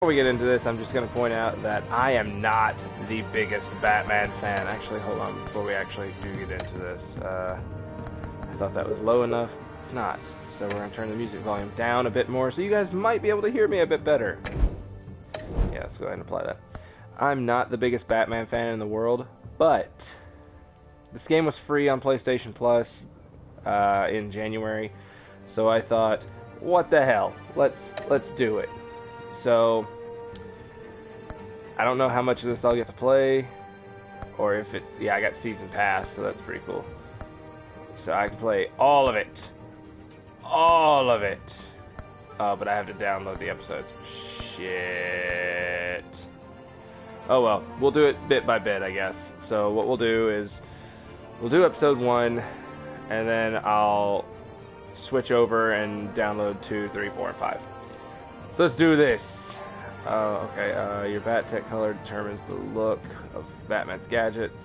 Before we get into this, I'm just going to point out that I am not the biggest Batman fan. Actually, hold on, before we actually do get into this, I thought that was low enough. It's not. So we're going to turn the music volume down a bit more so you guys might be able to hear me a bit better. Yeah, let's go ahead and apply that. I'm not the biggest Batman fan in the world, but this game was free on PlayStation Plus in January, so I thought, what the hell? Let's do it. So, I don't know how much of this I'll get to play, or if it's, yeah, I got Season Pass, so that's pretty cool. So I can play all of it. All of it. But I have to download the episodes. Shit. Oh well, we'll do it bit by bit, I guess. So what we'll do is, we'll do episode 1, and then I'll switch over and download 2, 3, 4, and 5. So let's do this. Okay, your bat tech color determines the look of Batman's gadgets.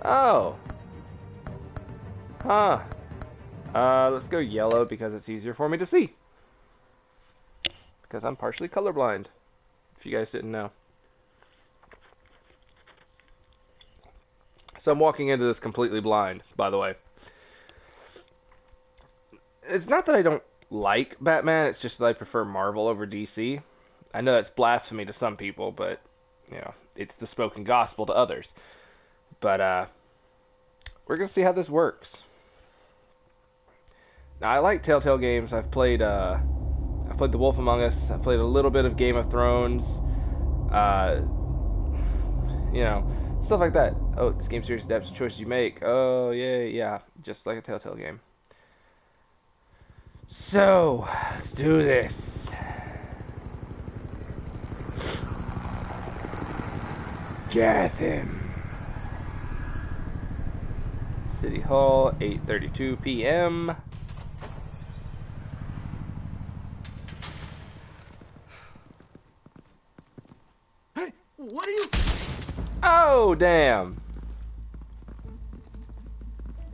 Oh. Huh. Let's go yellow because it's easier for me to see. Because I'm partially colorblind, if you guys didn't know. So I'm walking into this completely blind, by the way. It's not that I don't like Batman, it's just that I prefer Marvel over DC. I know that's blasphemy to some people, but, you know, it's the spoken gospel to others. But, we're gonna see how this works. Now, I like TellTale games. I've played The Wolf Among Us. I've played a little bit of Game of Thrones. You know, stuff like that. Oh, this game series adapts the choices you make. Oh, yeah, just like a TellTale game. So, let's do this. Gotham. City Hall, 8:32 p.m. Hey, what are you? Oh, damn.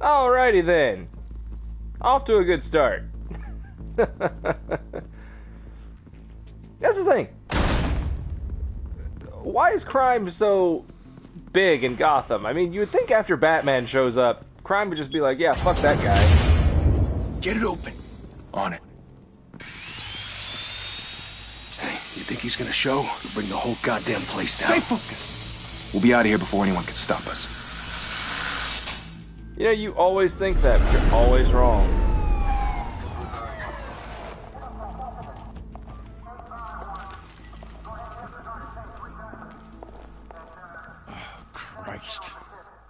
Alrighty then. Off to a good start. That's the thing. Why is crime so big in Gotham? I mean, you would think after Batman shows up, crime would just be like, yeah, fuck that guy. Get it open. On it. Hey, you think he's gonna show? We'll bring the whole goddamn place down. Stay focused. We'll be out of here before anyone can stop us. You know, you always think that, but you're always wrong.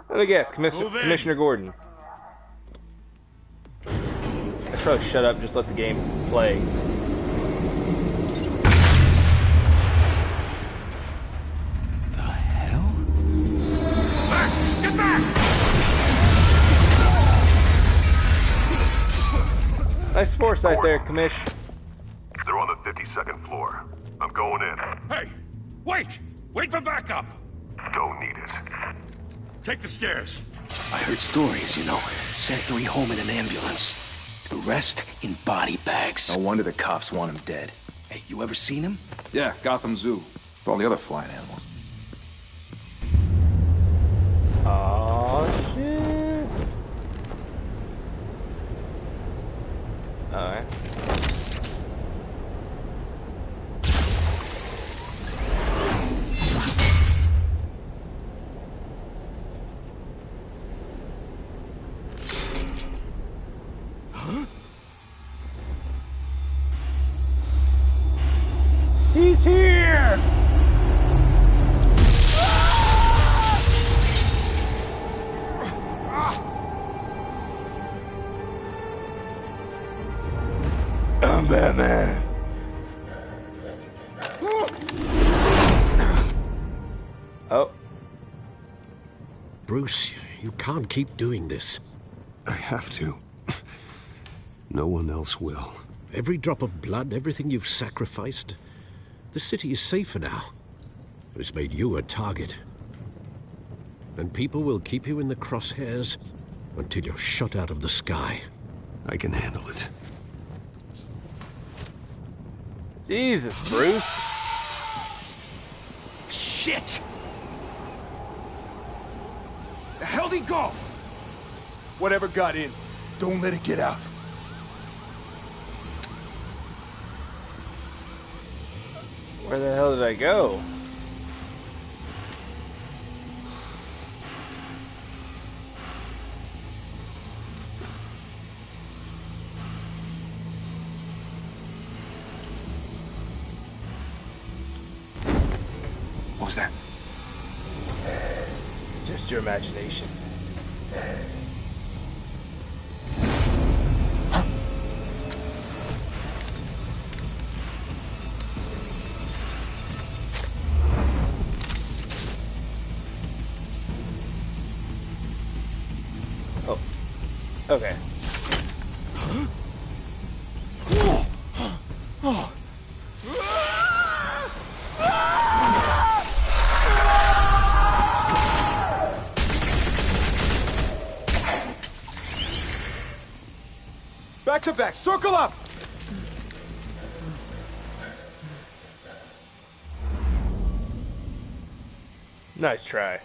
Let me guess, Commissioner Gordon. I should probably shut up and just let the game play. The hell? Back! Get back! Nice foresight there, Commish. They're on the 52nd floor. I'm going in. Hey! Wait! Wait for backup! Don't need it. Take the stairs. I heard stories, you know. Sent 3 home in an ambulance. The rest in body bags. No wonder the cops want him dead. Hey, you ever seen him? Yeah, Gotham Zoo. With all the other flying animals. Oh shit. Alright. He's here! I'm Batman. Oh. Bruce, you can't keep doing this. I have to. No one else will. Every drop of blood, everything you've sacrificed. The city is safer now. But it's made you a target. And people will keep you in the crosshairs until you're shot out of the sky. I can handle it. Jesus, Bruce. Shit! The hell'd he go? Whatever got in, don't let it get out. Where the hell did I go? What was that? Just your imagination. Oh. Okay. Back to back, circle up! Nice try.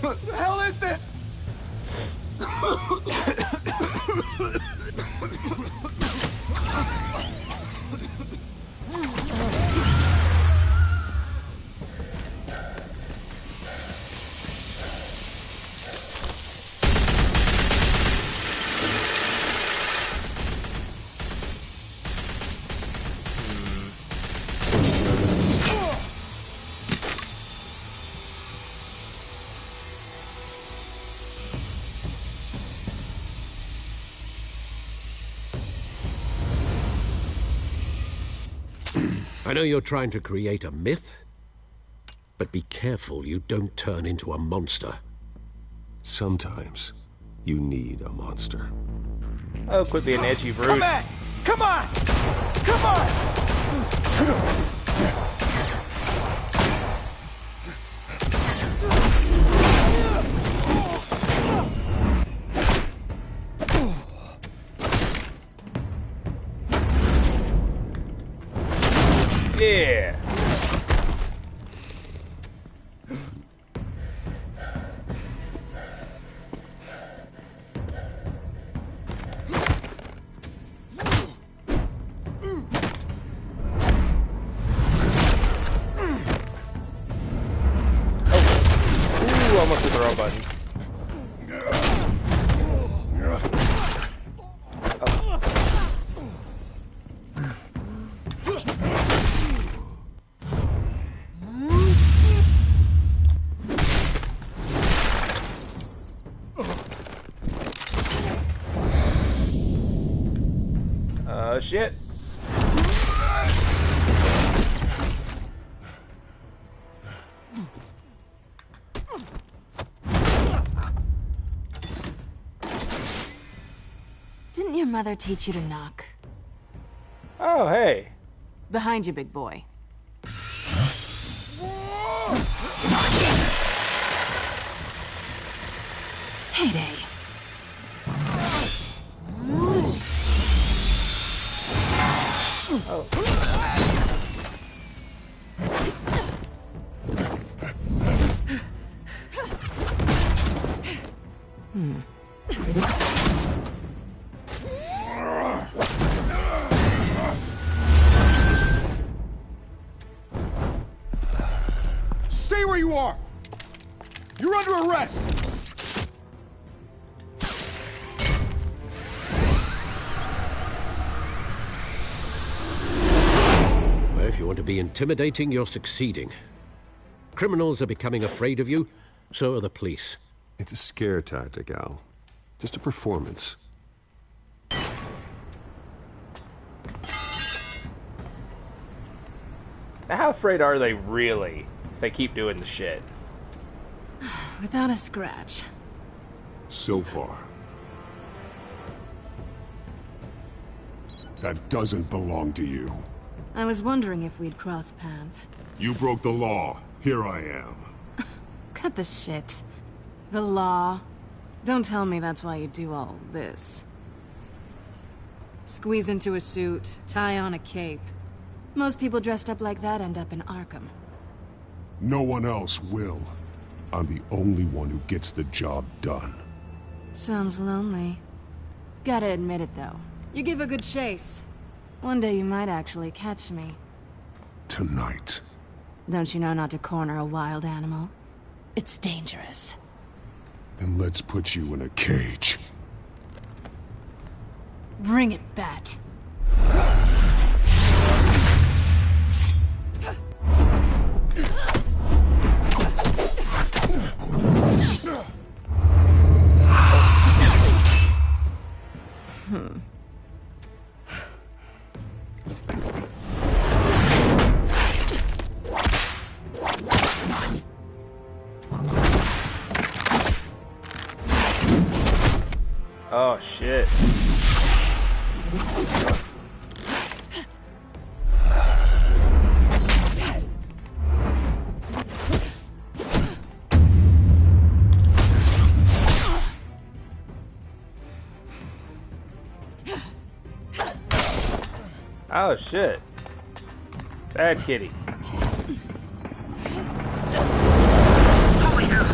What the hell is this? I know you're trying to create a myth, but be careful you don't turn into a monster. Sometimes you need a monster. Oh, quit being edgy, Bruce. Come back! Come on! Come on! Yeah. Ooh, almost hit the wrong button. Oh shit. Didn't your mother teach you to knock? Oh, hey. Behind you, big boy. Heyday. Stay where you are! You're under arrest! Well, if you want to be intimidating, you're succeeding. Criminals are becoming afraid of you, so are the police. It's a scare tactic, Al. Just a performance. Now, how afraid are they really if they keep doing the shit? Without a scratch. So far. That doesn't belong to you. I was wondering if we'd cross paths. You broke the law. Here I am. Cut the shit. The law. Don't tell me that's why you do all this. Squeeze into a suit, tie on a cape. Most people dressed up like that end up in Arkham. No one else will. I'm the only one who gets the job done. Sounds lonely. Gotta admit it, though. You give a good chase. One day you might actually catch me. Tonight. Don't you know not to corner a wild animal? It's dangerous. Then let's put you in a cage. Bring it, Bat. Oh shit. Oh shit. Bad kitty. Holy hell!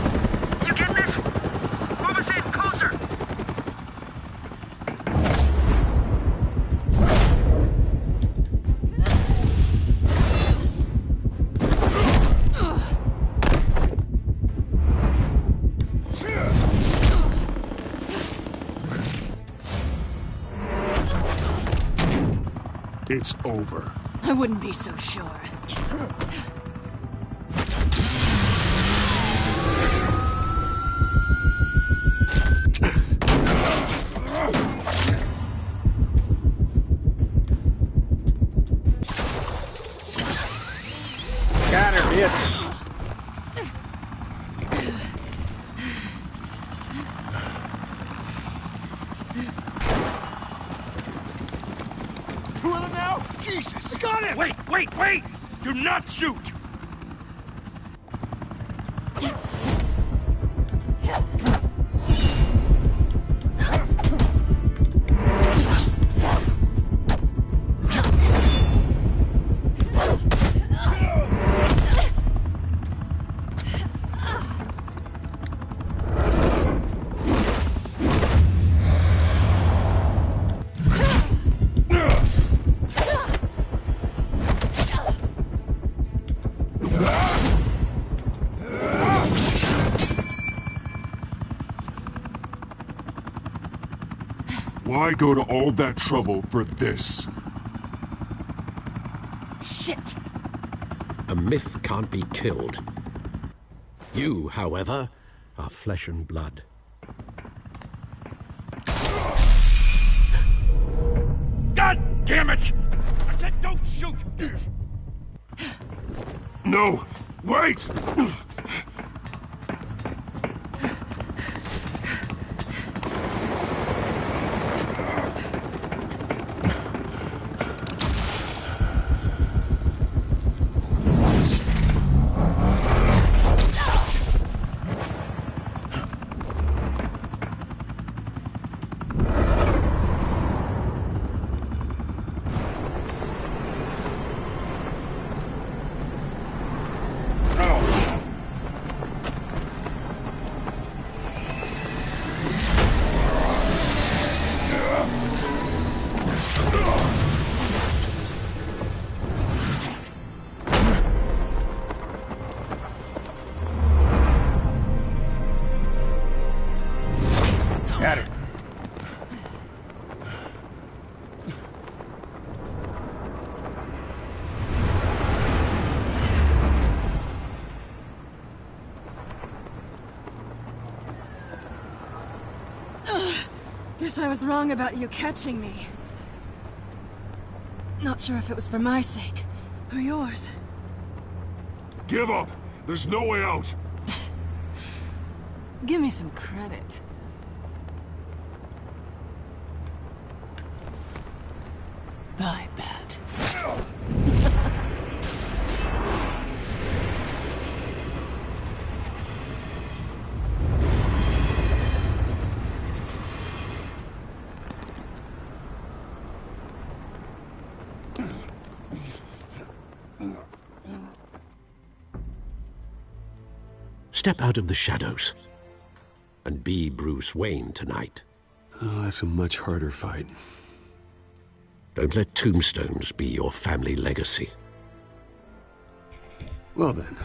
You getting this? Move us in closer! It's over. I wouldn't be so sure. Got her, bitch. Two of them now? Jesus! I got him! Wait! Do not shoot! Why go to all that trouble for this? Shit! A myth can't be killed. You, however, are flesh and blood. God damn it! I said don't shoot! No! Wait! Got it. Guess I was wrong about you catching me. Not sure if it was for my sake, or yours. Give up! There's no way out! Give me some credit. Bye, Bat. step out of the shadows and be Bruce Wayne tonight. Oh, that's a much harder fight. Don't let tombstones be your family legacy. Well then.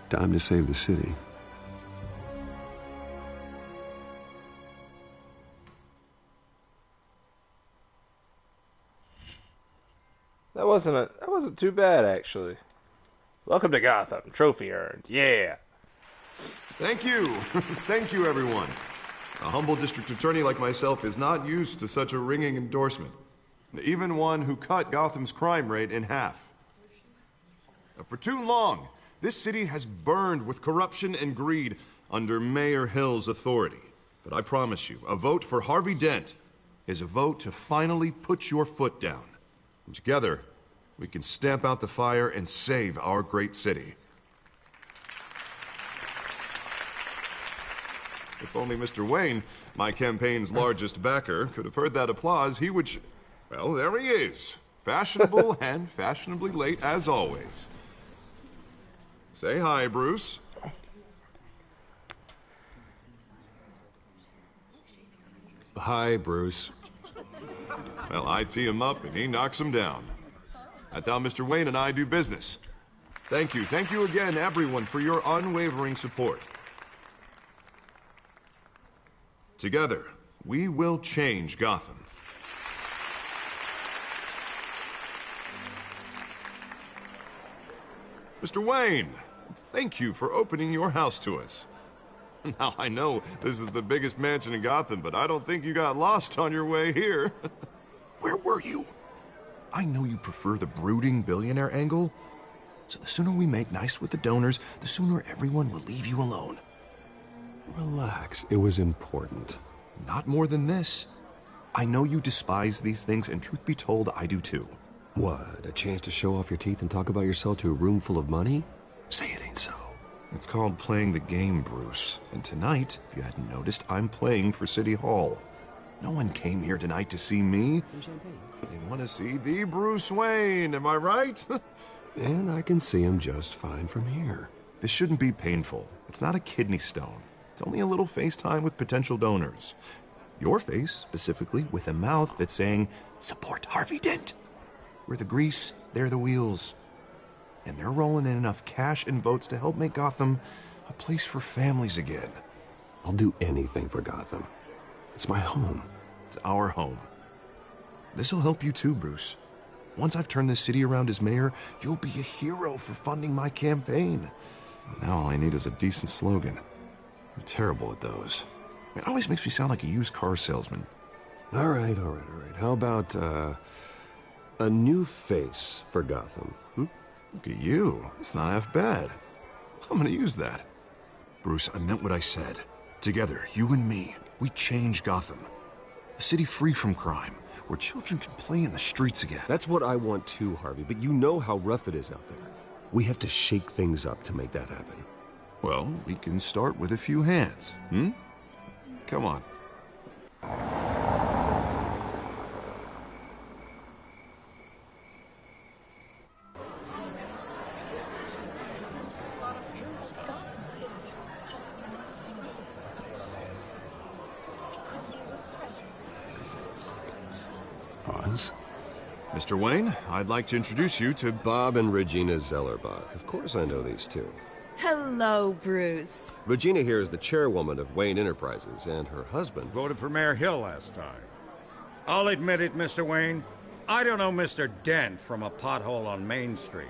Time to save the city. That wasn't too bad, actually. Welcome to Gotham. Trophy earned. Yeah. Thank you. Thank you, everyone. A humble district attorney like myself is not used to such a ringing endorsement. Even one who cut Gotham's crime rate in half. For too long, this city has burned with corruption and greed under Mayor Hill's authority. But I promise you, a vote for Harvey Dent is a vote to finally put your foot down. And together, we can stamp out the fire and save our great city. If only Mr. Wayne, my campaign's largest backer, could have heard that applause, he would well, there he is. Fashionable and fashionably late as always. Say hi, Bruce. Hi, Bruce. Well, I tee him up and he knocks him down. That's how Mr. Wayne and I do business. Thank you again, everyone, for your unwavering support. Together, we will change Gotham. Mr. Wayne, thank you for opening your house to us. Now, I know this is the biggest mansion in Gotham, but I don't think you got lost on your way here. Where were you? I know you prefer the brooding billionaire angle, so the sooner we make nice with the donors, the sooner everyone will leave you alone. Relax, it was important. Not more than this. I know you despise these things, and truth be told, I do too. What, a chance to show off your teeth and talk about yourself to a room full of money? Say it ain't so. It's called playing the game, Bruce. And tonight, if you hadn't noticed, I'm playing for City Hall. No one came here tonight to see me. They want to see the Bruce Wayne, am I right? And I can see him just fine from here. This shouldn't be painful. It's not a kidney stone. It's only a little FaceTime with potential donors. Your face, specifically, with a mouth that's saying, support Harvey Dent. We're the grease, they're the wheels. And they're rolling in enough cash and votes to help make Gotham a place for families again. I'll do anything for Gotham. It's my home. It's our home. This'll help you too, Bruce. Once I've turned this city around as mayor, you'll be a hero for funding my campaign. Now all I need is a decent slogan. I'm terrible at those. It always makes me sound like a used car salesman. All right. How about, a new face for Gotham, Look at you. It's not half bad. I'm gonna use that. Bruce, I meant what I said. Together, you and me, we change Gotham. A city free from crime, where children can play in the streets again. That's what I want too, Harvey, but you know how rough it is out there. We have to shake things up to make that happen. Well, we can start with a few hands, Come on. Pause. Mr. Wayne, I'd like to introduce you to Bob and Regina Zellerbach. Of course I know these two. Hello, Bruce. Regina here is the chairwoman of Wayne Enterprises, and her husband voted for Mayor Hill last time. I'll admit it, Mr. Wayne. I don't know Mr. Dent from a pothole on Main Street,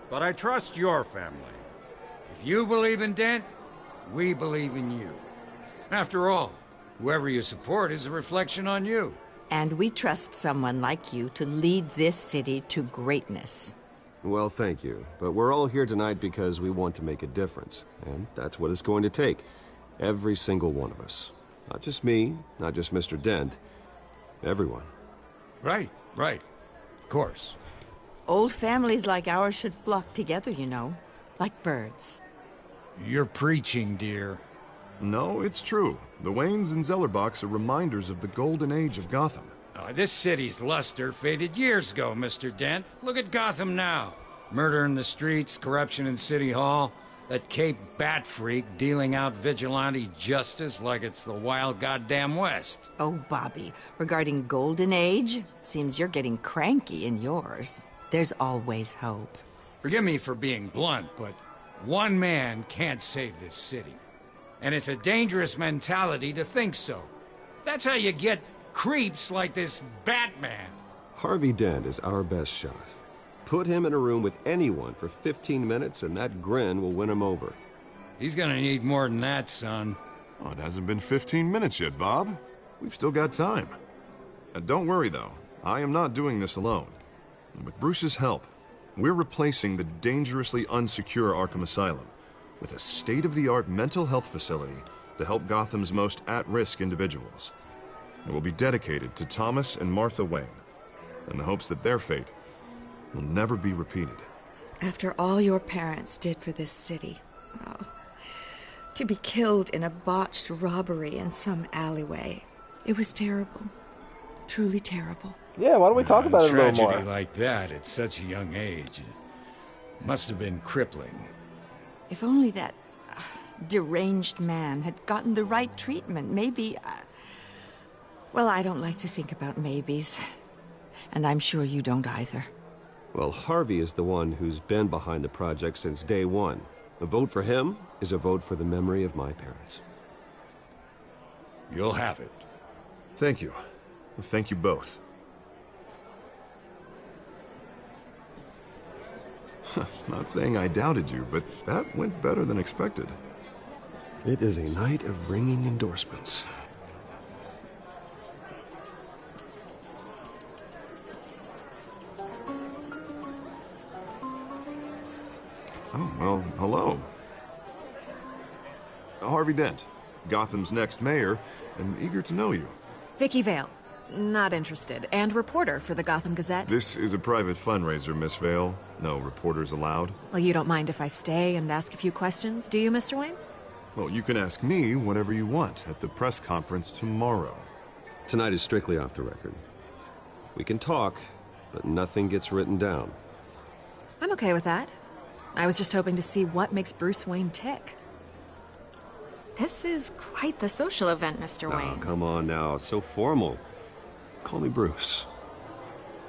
but I trust your family. If you believe in Dent, we believe in you. After all, whoever you support is a reflection on you. And we trust someone like you to lead this city to greatness. Well, thank you. But we're all here tonight because we want to make a difference. And that's what it's going to take. Every single one of us. Not just me, not just Mr. Dent. Everyone. Right. Of course. Old families like ours should flock together, you know. Like birds. You're preaching, dear. No, it's true. The Waynes and Zellerbachs are reminders of the golden age of Gotham. This city's luster faded years ago, Mr. Dent. Look at Gotham now. Murder in the streets, corruption in City Hall, that Cape Bat freak dealing out vigilante justice like it's the wild goddamn West. Oh, Bobby, regarding Golden Age, seems you're getting cranky in yours. There's always hope. Forgive me for being blunt, but one man can't save this city. And it's a dangerous mentality to think so. That's how you get creeps like this Batman. Harvey Dent is our best shot. Put him in a room with anyone for 15 minutes and that grin will win him over. He's gonna need more than that, son. Oh, it hasn't been 15 minutes yet, Bob. We've still got time. And don't worry, though. I am not doing this alone. And with Bruce's help, we're replacing the dangerously unsecure Arkham Asylum with a state-of-the-art mental health facility to help Gotham's most at-risk individuals. It will be dedicated to Thomas and Martha Wayne, in the hopes that their fate will never be repeated. After all your parents did for this city, oh, to be killed in a botched robbery in some alleyway, it was terrible. Truly terrible. Yeah, why don't we talk about it a little more? Tragedy like that at such a young age must have been crippling. If only that deranged man had gotten the right treatment, maybe... well, I don't like to think about maybes. And I'm sure you don't either. Well, Harvey is the one who's been behind the project since day one. A vote for him is a vote for the memory of my parents. You'll have it. Thank you. Thank you both. Not saying I doubted you, but that went better than expected. It is a night of ringing endorsements. Oh, well, hello. Harvey Dent, Gotham's next mayor, and eager to know you. Vicky Vale. Not interested. And reporter for the Gotham Gazette. This is a private fundraiser, Miss Vale. No reporters allowed. Well, you don't mind if I stay and ask a few questions, do you, Mr. Wayne? Well, you can ask me whatever you want at the press conference tomorrow. Tonight is strictly off the record. We can talk, but nothing gets written down. I'm okay with that. I was just hoping to see what makes Bruce Wayne tick. This is quite the social event, Mr. Wayne. Oh, come on now. So formal. Call me Bruce.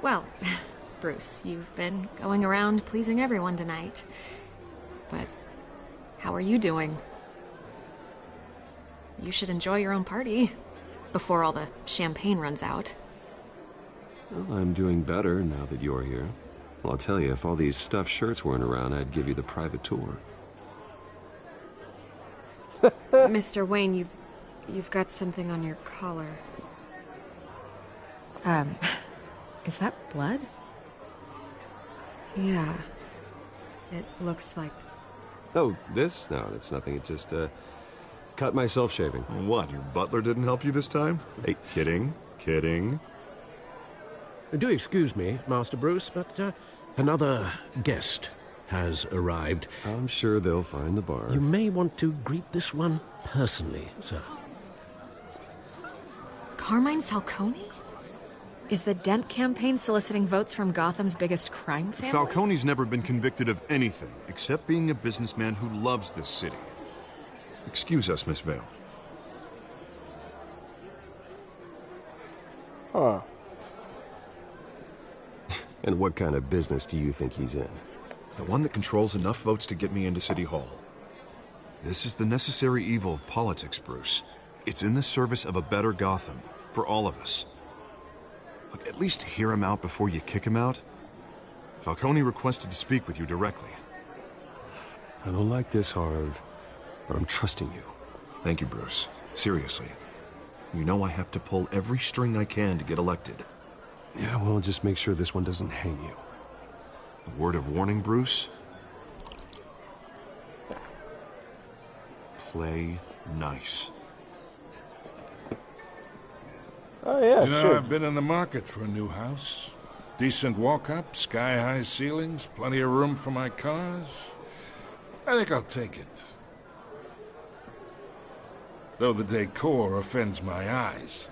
Well, Bruce, you've been going around pleasing everyone tonight. But how are you doing? You should enjoy your own party before all the champagne runs out. Well, I'm doing better now that you're here. Well, I'll tell you, if all these stuffed shirts weren't around, I'd give you the private tour. Mr. Wayne, you've got something on your collar. Is that blood? Yeah. It looks like... Oh, this? No, it's nothing. It just, cut myself shaving. What, your butler didn't help you this time? Hey, kidding. Kidding. Do excuse me, Master Bruce, but another guest has arrived. I'm sure they'll find the bar. You may want to greet this one personally, sir. Carmine Falcone? Is the Dent campaign soliciting votes from Gotham's biggest crime family? Falcone's never been convicted of anything, except being a businessman who loves this city. Excuse us, Miss Vale. Huh. And what kind of business do you think he's in? The one that controls enough votes to get me into City Hall. This is the necessary evil of politics, Bruce. It's in the service of a better Gotham, for all of us. Look, at least hear him out before you kick him out. Falcone requested to speak with you directly. I don't like this, Harv, but I'm trusting you. Thank you, Bruce. Seriously. You know I have to pull every string I can to get elected. Yeah, well, just make sure this one doesn't hang you. A word of warning, Bruce? Play nice. Oh, yeah, You know, sure. I've been in the market for a new house. Decent walk-up, sky-high ceilings, plenty of room for my cars. I think I'll take it. Though the decor offends my eyes.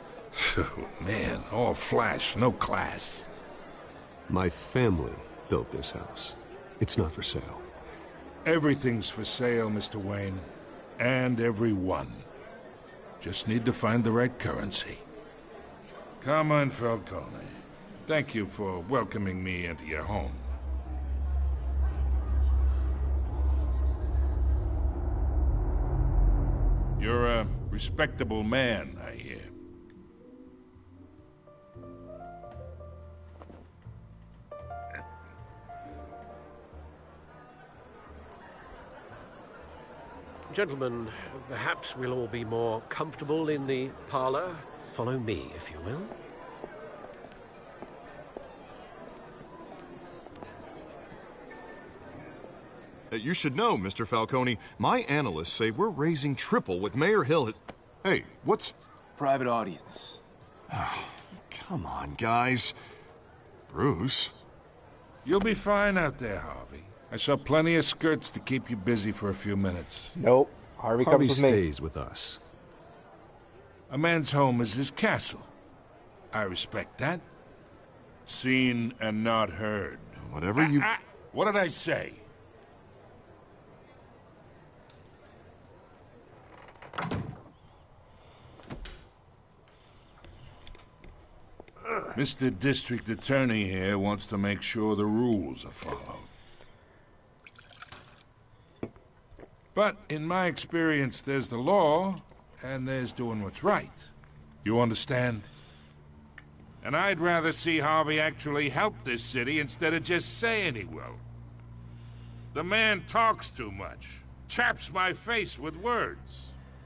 Oh, man, all flash, no class. My family built this house. It's not for sale. Everything's for sale, Mr. Wayne. And everyone. Just need to find the right currency. Come on, Falcone. Thank you for welcoming me into your home. You're a respectable man, I hear. Gentlemen, perhaps we'll all be more comfortable in the parlor. Follow me, if you will. You should know, Mr. Falcone, my analysts say we're raising triple what Mayor Hill had... Hey, what's... Private audience. Come on, guys. Bruce? You'll be fine out there, Harvey. I saw plenty of skirts to keep you busy for a few minutes. Nope. Harvey Harvey comes with me. stays with us. A man's home is his castle. I respect that. Seen and not heard. Whatever you... What did I say? Mr. District Attorney here wants to make sure the rules are followed. But in my experience, there's the law, and there's doing what's right. You understand? And I'd rather see Harvey actually help this city instead of just saying he will. The man talks too much, chaps my face with words.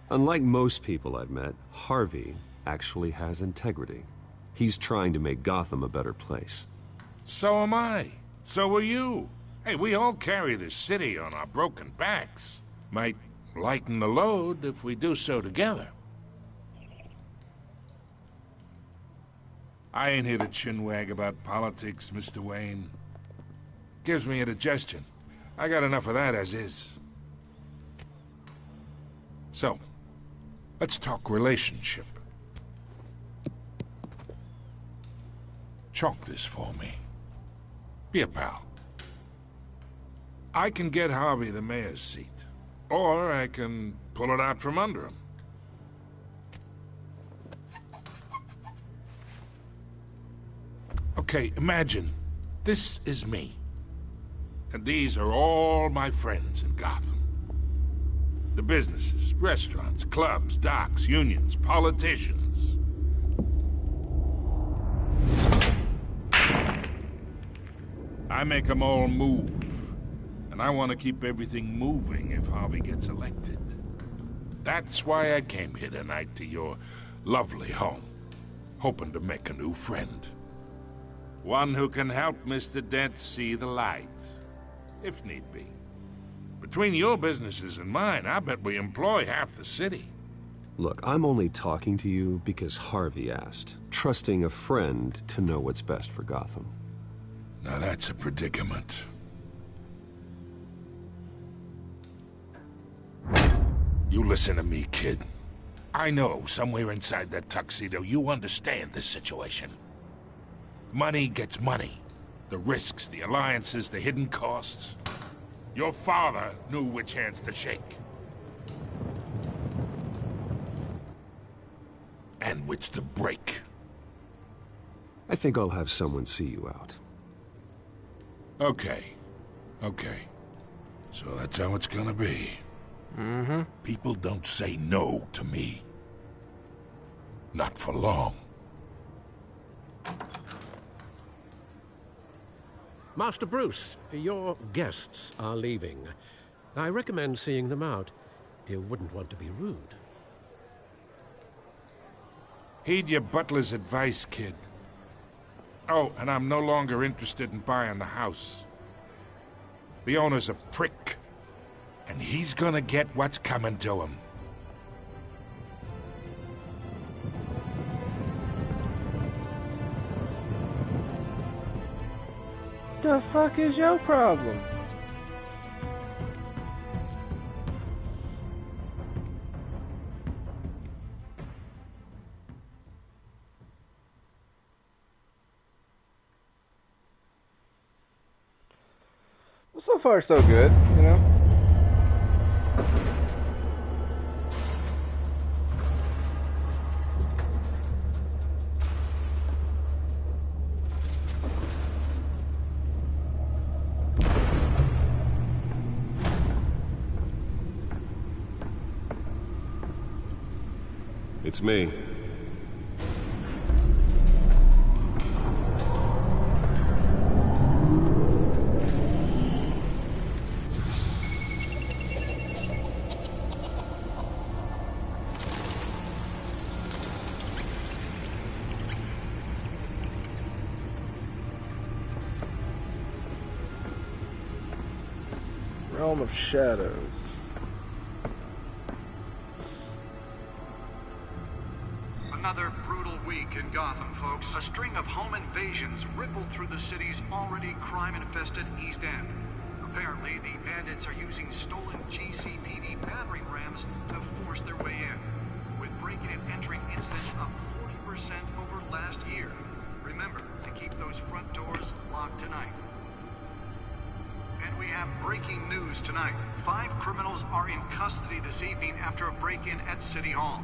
Unlike most people I've met, Harvey actually has integrity. He's trying to make Gotham a better place. So am I. So are you. Hey, we all carry this city on our broken backs. Might lighten the load if we do so together. I ain't here to chinwag about politics, Mr. Wayne. Gives me indigestion. I got enough of that as is. So, let's talk relationship. Chalk this for me. Be a pal. I can get Harvey the mayor's seat. Or I can pull it out from under him. Okay, imagine this is me. And these are all my friends in Gotham. The businesses, restaurants, clubs, docks, unions, politicians. I make them all move. And I want to keep everything moving if Harvey gets elected. That's why I came here tonight to your lovely home, hoping to make a new friend. One who can help Mr. Dent see the light, if need be. Between your businesses and mine, I bet we employ half the city. Look, I'm only talking to you because Harvey asked, trusting a friend to know what's best for Gotham. Now that's a predicament. You listen to me, kid. I know somewhere inside that tuxedo you understand this situation. Money gets money. The risks, the alliances, the hidden costs. Your father knew which hands to shake. And which to break. I think I'll have someone see you out. Okay. Okay. So that's how it's gonna be. Mm-hmm. People don't say no to me. Not for long. Master Bruce, your guests are leaving. I recommend seeing them out. You wouldn't want to be rude. Heed your butler's advice, kid. Oh, and I'm no longer interested in buying the house. The owner's a prick. And he's gonna get what's coming to him. The fuck is your problem? Well, so far so good, you know? It's me. Realm of Shadows. Another brutal week in Gotham, folks. A string of home invasions rippled through the city's already crime-infested East End. Apparently, the bandits are using stolen GCPD battering rams to force their way in, with breaking and entering incidents up 40% over last year. Remember to keep those front doors locked tonight. And we have breaking news tonight. 5 criminals are in custody this evening after a break-in at City Hall.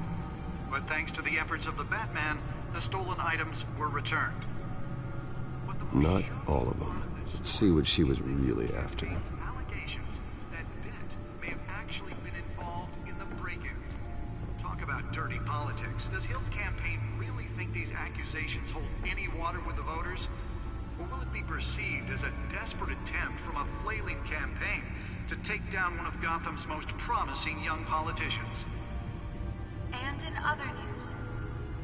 But thanks to the efforts of the Batman, the stolen items were returned. Not all of them. Let's see what she was really after. Allegations that Dent may have actually been involved in the break-in. Talk about dirty politics. Does Hill's campaign really think these accusations hold any water with the voters? Or will it be perceived as a desperate attempt from a flailing campaign to take down one of Gotham's most promising young politicians? And in other news,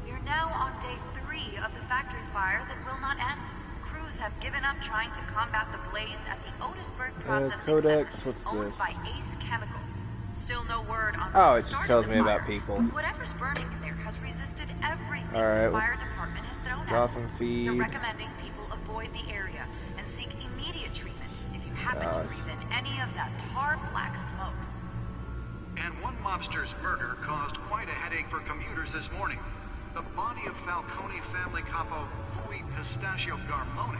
we're now on day 3 of the factory fire that will not end. Crews have given up trying to combat the blaze at the Otisburg processing Codex, center what's owned this? by Ace Chemical. Still no word on Oh, the it just start tells of the me fire. about people. Whatever's burning in there has resisted everything Alright, the fire department has thrown at Gotham it. feed. They're recommending people avoid the area and seek immediate treatment if you happen to breathe in any of that tar black smoke. And one mobster's murder caused quite a headache for commuters this morning. The body of Falcone family capo Louis Pistachio Garmone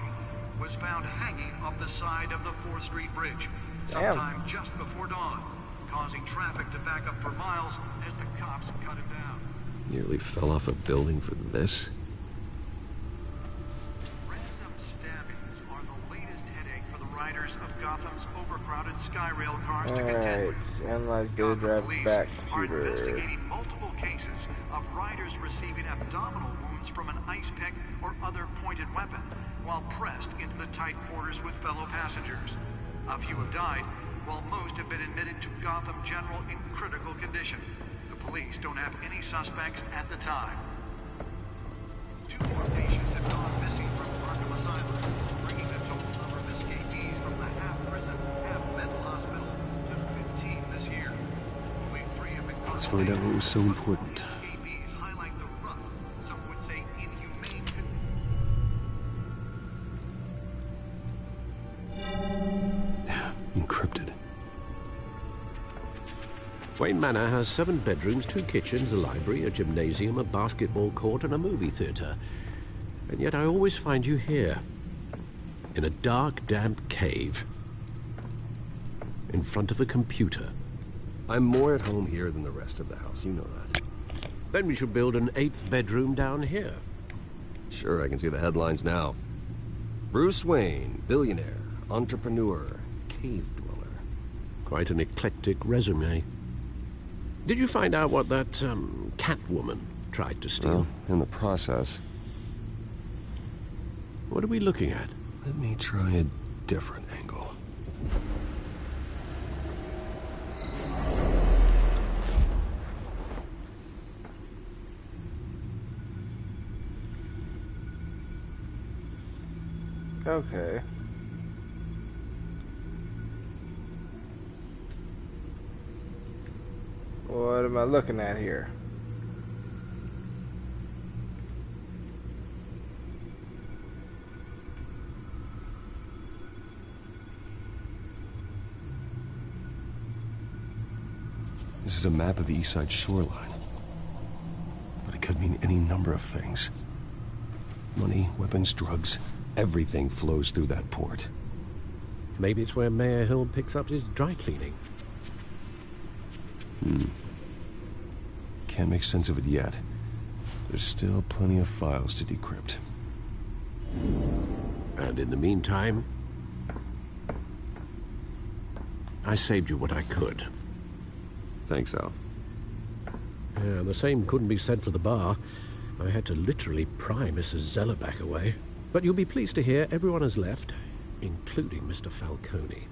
was found hanging off the side of the 4th Street Bridge sometime just before dawn, causing traffic to back up for miles as the cops cut him down. Nearly fell off a building for this. Random stabbings are the latest headache for the riders of Gotham's overcrowded Skyrail cars to contend with. Analyze data drive back Are computer. investigating multiple cases of riders receiving abdominal wounds from an ice pick or other pointed weapon while pressed into the tight quarters with fellow passengers. A few have died, while most have been admitted to Gotham General in critical condition. The police don't have any suspects at the time. 2 more patients have gone missing from Arkham Asylum, bringing the total number of escapees from the half-prison, half-mental hospital to 15 this year. Only 3 have been Let's find out what was so important. escapees highlight the rough, some would say inhumane Encrypted. Wayne Manor has 7 bedrooms, 2 kitchens, a library, a gymnasium, a basketball court, and a movie theater. And yet I always find you here, in a dark, damp cave, in front of a computer. I'm more at home here than the rest of the house, you know that. Then we should build an 8th bedroom down here. Sure, I can see the headlines now. Bruce Wayne, billionaire, entrepreneur, cave dweller. Quite an eclectic resume. Did you find out what that, Catwoman tried to steal? Well, in the process. What are we looking at? Let me try a different angle. Okay. What am I looking at here? This is a map of the East Side shoreline. But it could mean any number of things. Money, weapons, drugs, everything flows through that port. Maybe it's where Mayor Hill picks up his dry cleaning. Can't make sense of it yet. There's still plenty of files to decrypt. And in the meantime, I saved you what I could. Thanks, Al. Yeah, the same couldn't be said for the bar. I had to literally pry Mrs. Zeller back away. But you'll be pleased to hear everyone has left, including Mr. Falcone.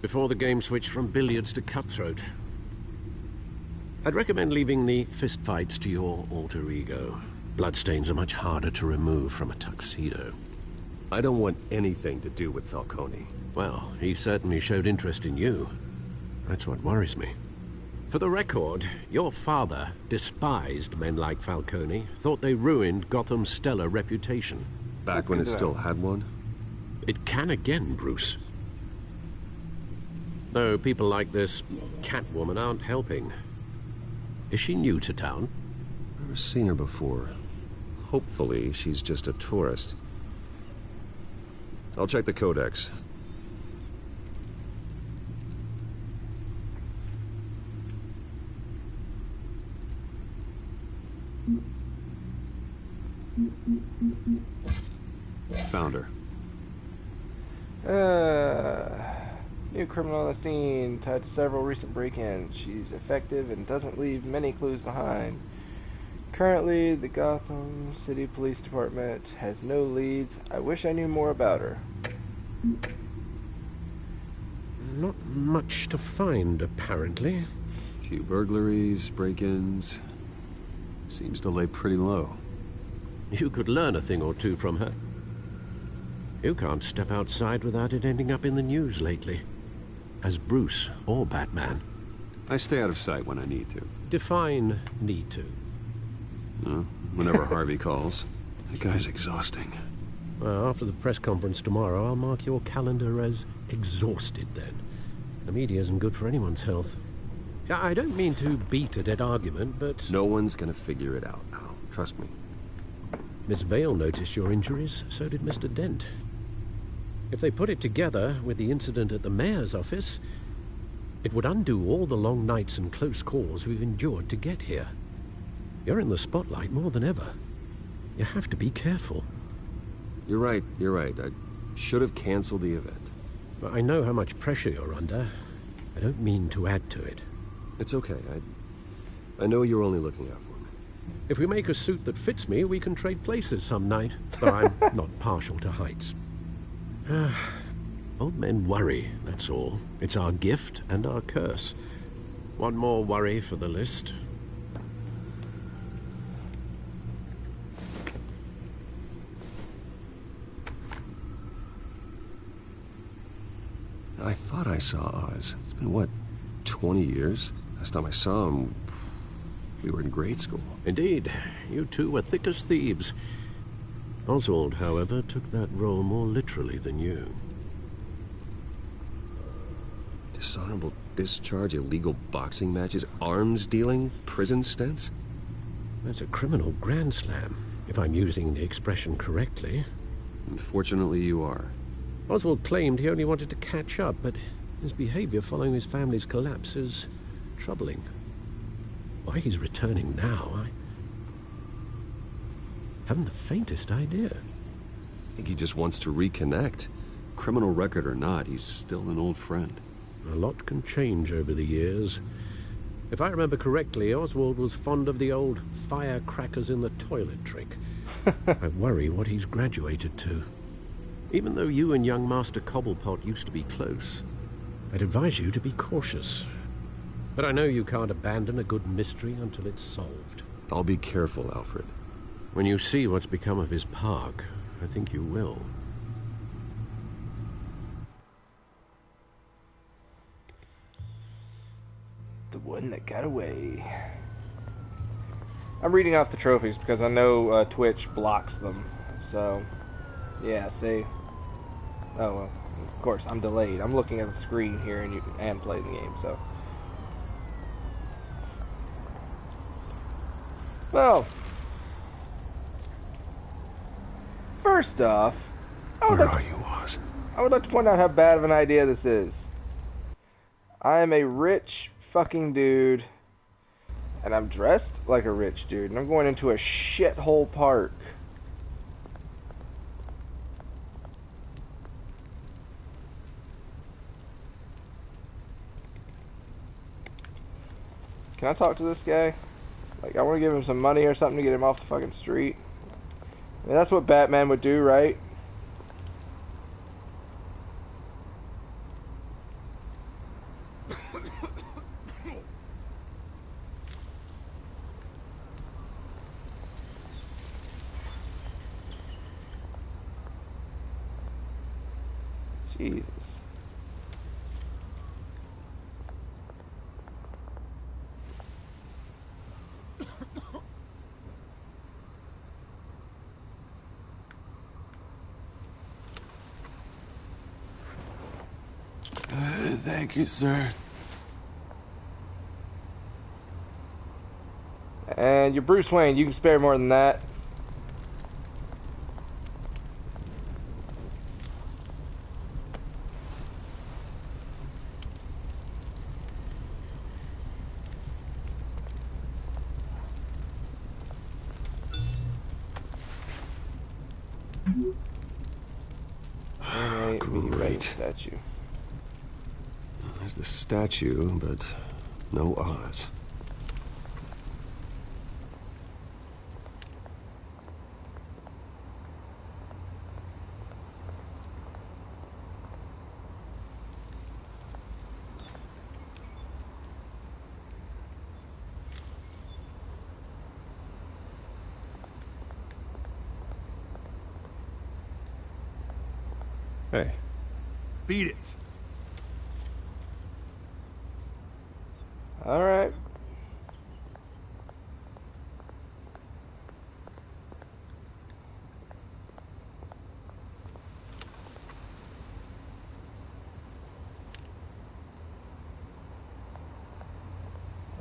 Before the game switched from billiards to cutthroat. I'd recommend leaving the fistfights to your alter ego. Bloodstains are much harder to remove from a tuxedo. I don't want anything to do with Falcone. Well, he certainly showed interest in you. That's what worries me. For the record, your father despised men like Falcone, thought they ruined Gotham's stellar reputation. Back when it still had one? It can again, Bruce. Though people like this Catwoman aren't helping. Is she new to town? Never seen her before. Hopefully, she's just a tourist. I'll check the codex. Found her. New criminal on the scene, tied to several recent break-ins. She's effective and doesn't leave many clues behind. Currently, the Gotham City Police Department has no leads. I wish I knew more about her. Not much to find, apparently. Few burglaries, break-ins. Seems to lay pretty low. You could learn a thing or two from her. You can't step outside without it ending up in the news lately. As Bruce or Batman. I stay out of sight when I need to. Define need to. Whenever Harvey calls. That guy's exhausting. Well, after the press conference tomorrow, I'll mark your calendar as exhausted then. The media isn't good for anyone's health. I don't mean to beat a dead argument, but... No one's gonna figure it out, Al. Trust me. Miss Vale noticed your injuries, so did Mr. Dent. If they put it together with the incident at the mayor's office, it would undo all the long nights and close calls we've endured to get here. You're in the spotlight more than ever. You have to be careful. You're right. I should have canceled the event. I know how much pressure you're under. I don't mean to add to it. It's okay. I know you're only looking out for me. If we make a suit that fits me, we can trade places some night. But I'm not partial to heights. Old men worry, that's all. It's our gift and our curse. One more worry for the list. I thought I saw Oz. It's been, what, 20 years? Last time I saw him, we were in grade school. Indeed. You two were thick as thieves. Oswald, however, took that role more literally than you. Dishonorable discharge, illegal boxing matches, arms dealing, prison stints? That's a criminal grand slam, if I'm using the expression correctly. Unfortunately, you are. Oswald claimed he only wanted to catch up, but his behavior following his family's collapse is troubling. Why he's returning now, I haven't the faintest idea. I think he just wants to reconnect. Criminal record or not, he's still an old friend. A lot can change over the years. If I remember correctly, Oswald was fond of the old firecrackers in the toilet trick. I worry what he's graduated to. Even though you and young Master Cobblepot used to be close, I'd advise you to be cautious. But I know you can't abandon a good mystery until it's solved. I'll be careful, Alfred. When you see what's become of his park, I think you will. The one that got away. I'm reading off the trophies because I know Twitch blocks them. So, yeah, see. Oh, well, of course, I'm delayed. I'm looking at the screen here and playing the game, so. Well, first off, where are you, Oz? I would like to point out how bad of an idea this is. I am a rich fucking dude, and I'm dressed like a rich dude, and I'm going into a shithole park. Can I talk to this guy? Like, I want to give him some money or something to get him off the fucking street. I mean, that's what Batman would do, right? Jesus. Thank you, sir. And you're Bruce Wayne. You can spare more than that. Great. Statue. There's the statue, but no Oz. Hey. Beat it. All right.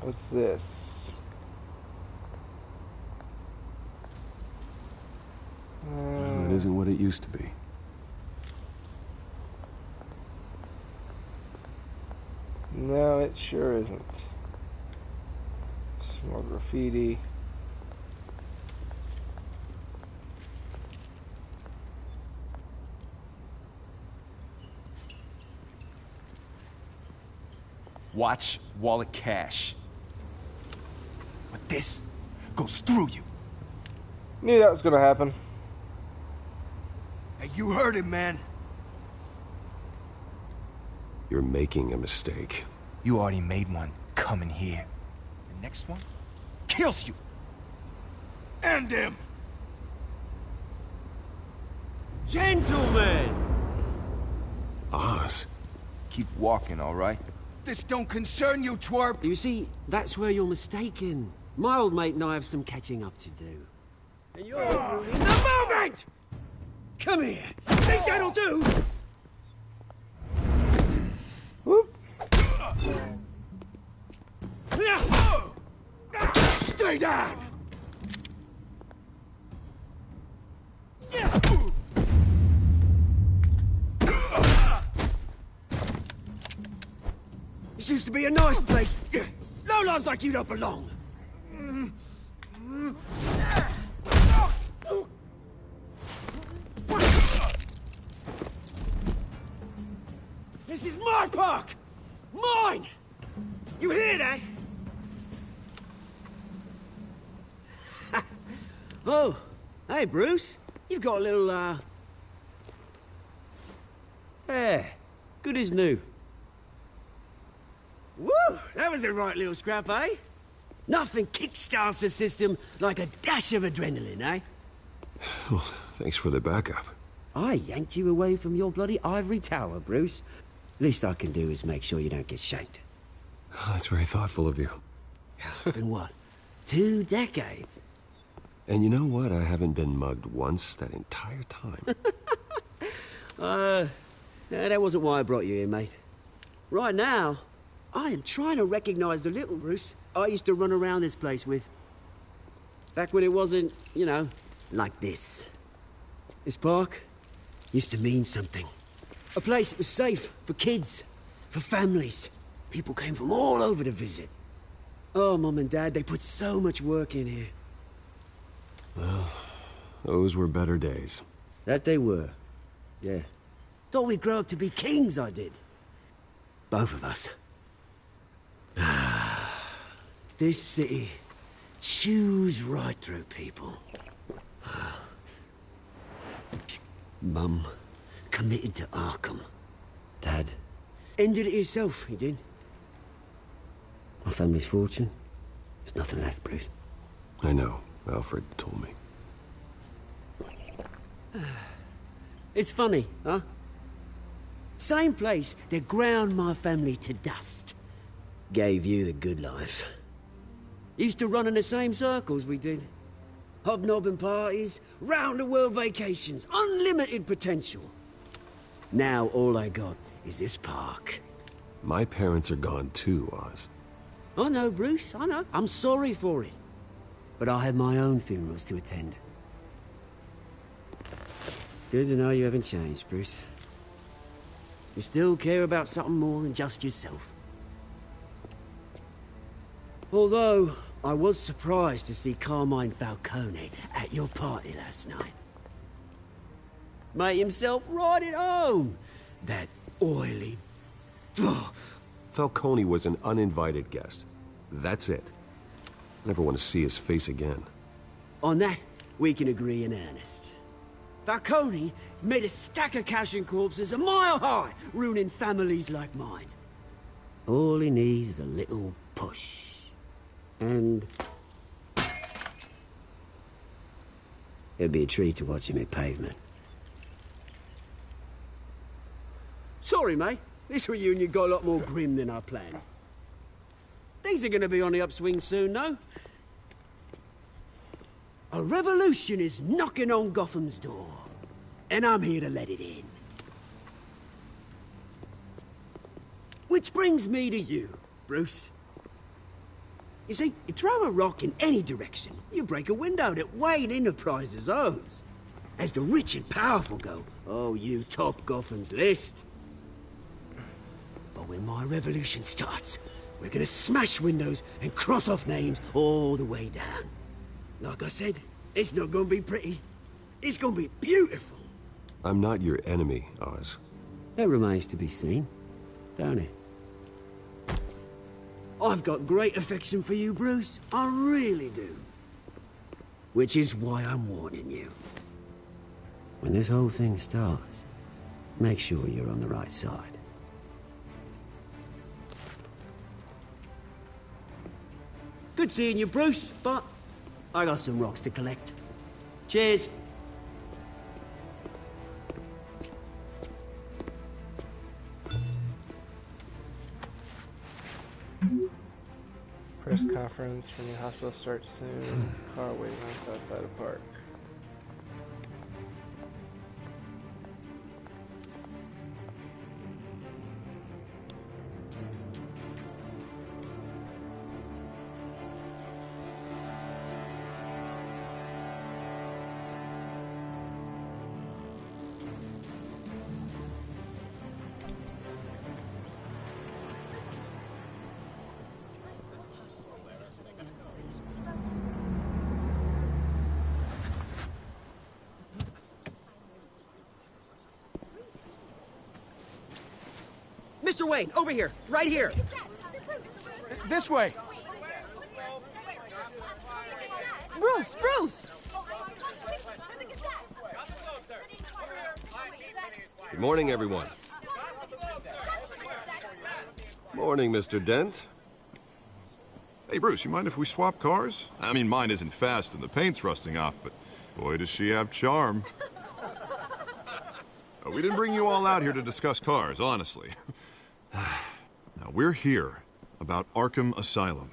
What's this? It isn't what it used to be. No, it sure isn't. Some more graffiti. Watch wallet cash. But this goes through you. Knew that was gonna happen. Hey, you heard him, man. You're making a mistake. You already made one coming here. The next one kills you. And him. Gentlemen! Oz. Keep walking, all right? This don't concern you, twerp. You see, that's where you're mistaken. My old mate and I have some catching up to do. And you're ruining the moment! Come here. Think that'll do? Whoop. Stay down! This used to be a nice place. Lowlifes like you don't belong. This is my park! Mine! You hear that? Oh, hey, Bruce. You've got a little, There. Good as new. Woo! That was a right little scrap, eh? Nothing kickstarts the system like a dash of adrenaline, eh? Well, thanks for the backup. I yanked you away from your bloody ivory tower, Bruce. Least I can do is make sure you don't get shanked. Oh, that's very thoughtful of you. It's been what? 2 decades? And you know what? I haven't been mugged once that entire time. That wasn't why I brought you here, mate. Right now, I am trying to recognize the little Bruce I used to run around this place with. Back when it wasn't, you know, like this. This park used to mean something. A place that was safe for kids, for families. People came from all over to visit. Oh, Mum and Dad, they put so much work in here. Well, those were better days. That they were. Yeah. Thought we'd grow up to be kings, I did. Both of us. This city chews right through people. Mum committed to Arkham. Dad ended it himself, he did. My family's fortune. There's nothing left, Bruce. I know. Alfred told me. It's funny, huh? Same place that ground my family to dust. Gave you the good life. Used to run in the same circles we did. Hobnobbing parties, round-the-world vacations, unlimited potential. Now all I got is this park. My parents are gone too, Oz. I know, Bruce, I know. I'm sorry for it. But I have my own funerals to attend. Good to know you haven't changed, Bruce. You still care about something more than just yourself. Although, I was surprised to see Carmine Falcone at your party last night. Made himself right at home. That oily... Ugh. Falcone was an uninvited guest. That's it. Never want to see his face again. On that, we can agree in earnest. Falcone made a stack of cash and corpses a mile high, ruining families like mine. All he needs is a little push. And... it'd be a treat to watch him hit pavement. Sorry, mate. This reunion got a lot more grim than I planned. Things are gonna be on the upswing soon, though. A revolution is knocking on Gotham's door. And I'm here to let it in. Which brings me to you, Bruce. You see, you throw a rock in any direction, you break a window that Wayne Enterprises owns. As the rich and powerful go, oh, you top Gotham's list. But when my revolution starts, we're gonna smash windows and cross off names all the way down. Like I said, it's not gonna be pretty. It's gonna be beautiful. I'm not your enemy, Oz. That remains to be seen, don't it? I've got great affection for you, Bruce. I really do. Which is why I'm warning you. When this whole thing starts, make sure you're on the right side. Good seeing you, Bruce, but I got some rocks to collect. Cheers. Press conference for new hospital starts soon. Car waiting outside of park. Mr. Wayne, over here, right here. This way. Bruce, Bruce! Good morning, everyone. Morning, Mr. Dent. Hey, Bruce, you mind if we swap cars? I mean, mine isn't fast and the paint's rusting off, but boy, does she have charm. We didn't bring you all out here to discuss cars, honestly. Now, we're here about Arkham Asylum.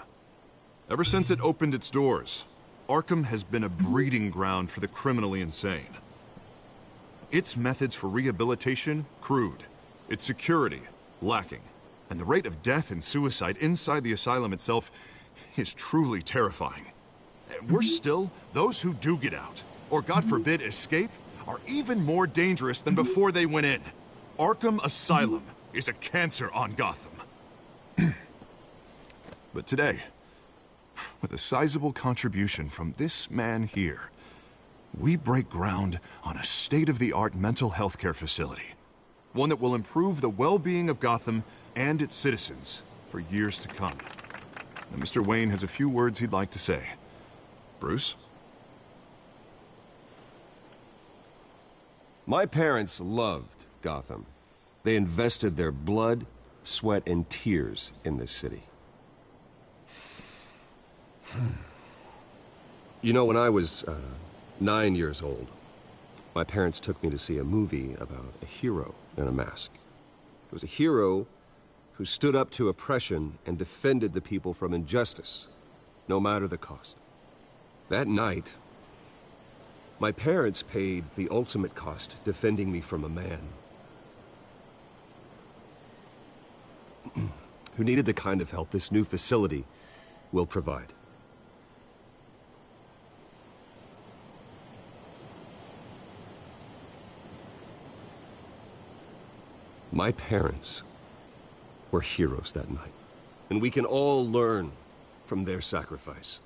Ever since it opened its doors, Arkham has been a breeding ground for the criminally insane. Its methods for rehabilitation, crude. Its security, lacking. And the rate of death and suicide inside the asylum itself is truly terrifying. Worse still, those who do get out, or God forbid escape, are even more dangerous than before they went in. Arkham Asylum is a cancer on Gotham. But today, with a sizable contribution from this man here, we break ground on a state-of-the-art mental health care facility. One that will improve the well-being of Gotham and its citizens for years to come. Now, Mr. Wayne has a few words he'd like to say. Bruce? My parents loved Gotham. They invested their blood, sweat, and tears in this city. You know, when I was 9 years old, my parents took me to see a movie about a hero in a mask. It was a hero who stood up to oppression and defended the people from injustice, no matter the cost. That night, my parents paid the ultimate cost defending me from a man who needed the kind of help this new facility will provide. My parents were heroes that night, and we can all learn from their sacrifice.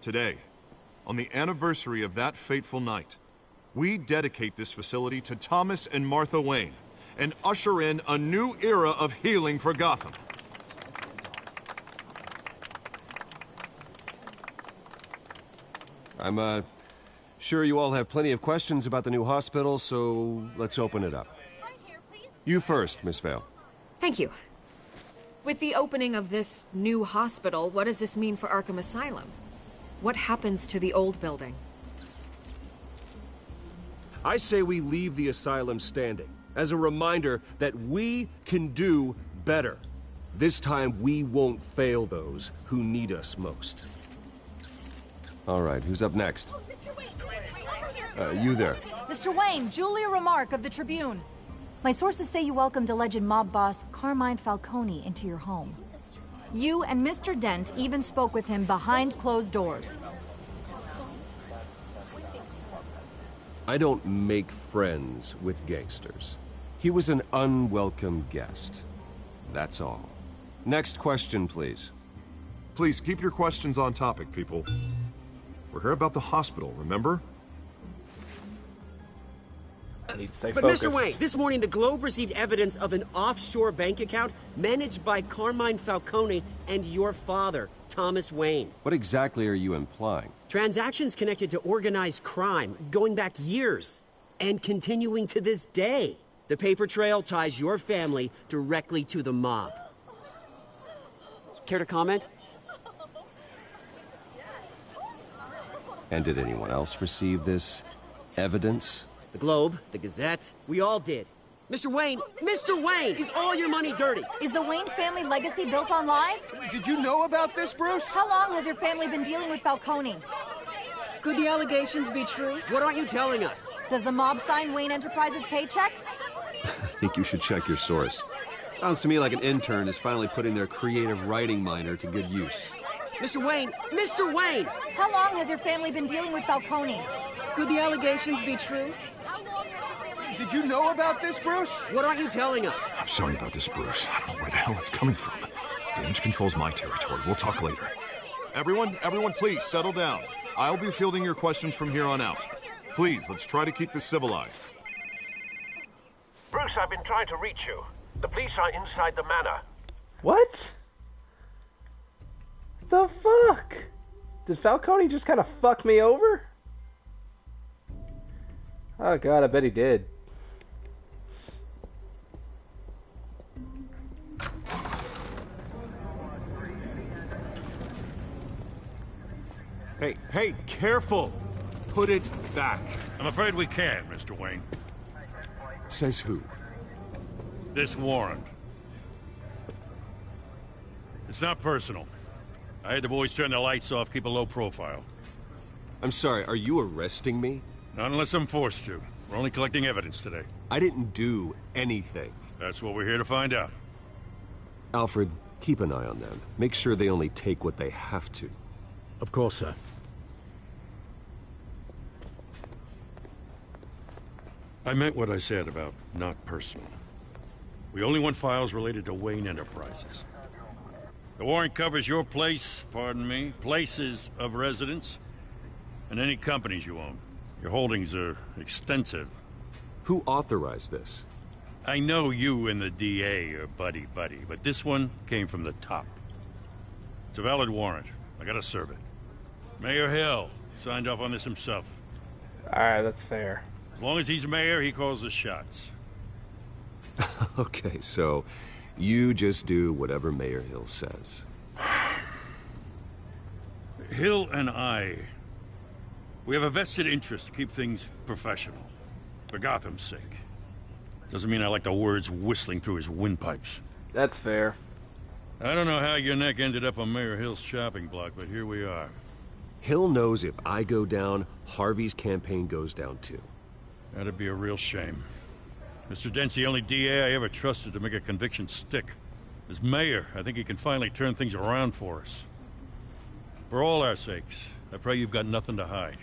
Today, on the anniversary of that fateful night, we dedicate this facility to Thomas and Martha Wayne and usher in a new era of healing for Gotham. I'm sure you all have plenty of questions about the new hospital, so let's open it up. You first, Miss Vale. Thank you. With the opening of this new hospital, what does this mean for Arkham Asylum? What happens to the old building? I say we leave the asylum standing as a reminder that we can do better. This time we won't fail those who need us most. All right, who's up next? You there. Mr. Wayne, Julia Remark of the Tribune. My sources say you welcomed alleged mob boss Carmine Falcone into your home. You and Mr. Dent even spoke with him behind closed doors. I don't make friends with gangsters. He was an unwelcome guest. That's all. Next question, please. Please keep your questions on topic, people. We're here about the hospital, remember? But Mr. Wayne, this morning the Globe received evidence of an offshore bank account managed by Carmine Falcone and your father, Thomas Wayne. What exactly are you implying? Transactions connected to organized crime going back years and continuing to this day. The paper trail ties your family directly to the mob. Care to comment? And did anyone else receive this evidence? The Globe, the Gazette, we all did. Mr. Wayne, is all your money dirty? Is the Wayne family legacy built on lies? Did you know about this, Bruce? How long has your family been dealing with Falcone? Could the allegations be true? What aren't you telling us? Does the mob sign Wayne Enterprises paychecks? I think you should check your source. Sounds to me like an intern is finally putting their creative writing minor to good use. Mr. Wayne! How long has your family been dealing with Falcone? Could the allegations be true? Did you know about this, Bruce? What aren't you telling us? I'm sorry about this, Bruce. I don't know where the hell it's coming from. Damage control's my territory. We'll talk later. Everyone, please, settle down. I'll be fielding your questions from here on out. Please, let's try to keep this civilized. Bruce, I've been trying to reach you. The police are inside the manor. What? The fuck? Did Falcone just kind of fuck me over? Oh god, I bet he did. Hey, careful! Put it back. I'm afraid we can't, Mr. Wayne. Says who? This warrant. It's not personal. I had the boys turn the lights off, keep a low profile. I'm sorry, are you arresting me? Not unless I'm forced to. We're only collecting evidence today. I didn't do anything. That's what we're here to find out. Alfred, keep an eye on them. Make sure they only take what they have to. Of course, sir. I meant what I said about not personal. We only want files related to Wayne Enterprises. The warrant covers your places of residence, and any companies you own. Your holdings are extensive. Who authorized this? I know you and the DA are buddy-buddy, but this one came from the top. It's a valid warrant. I gotta serve it. Mayor Hill signed off on this himself. Alright, that's fair. As long as he's mayor, he calls the shots. Okay, so you just do whatever Mayor Hill says. Hill and we have a vested interest to keep things professional. For Gotham's sake. Doesn't mean I like the words whistling through his windpipes. That's fair. I don't know how your neck ended up on Mayor Hill's chopping block, but here we are. Hill knows if I go down, Harvey's campaign goes down too. That'd be a real shame. Mr. Dent's the only DA I ever trusted to make a conviction stick. As mayor, I think he can finally turn things around for us. For all our sakes, I pray you've got nothing to hide.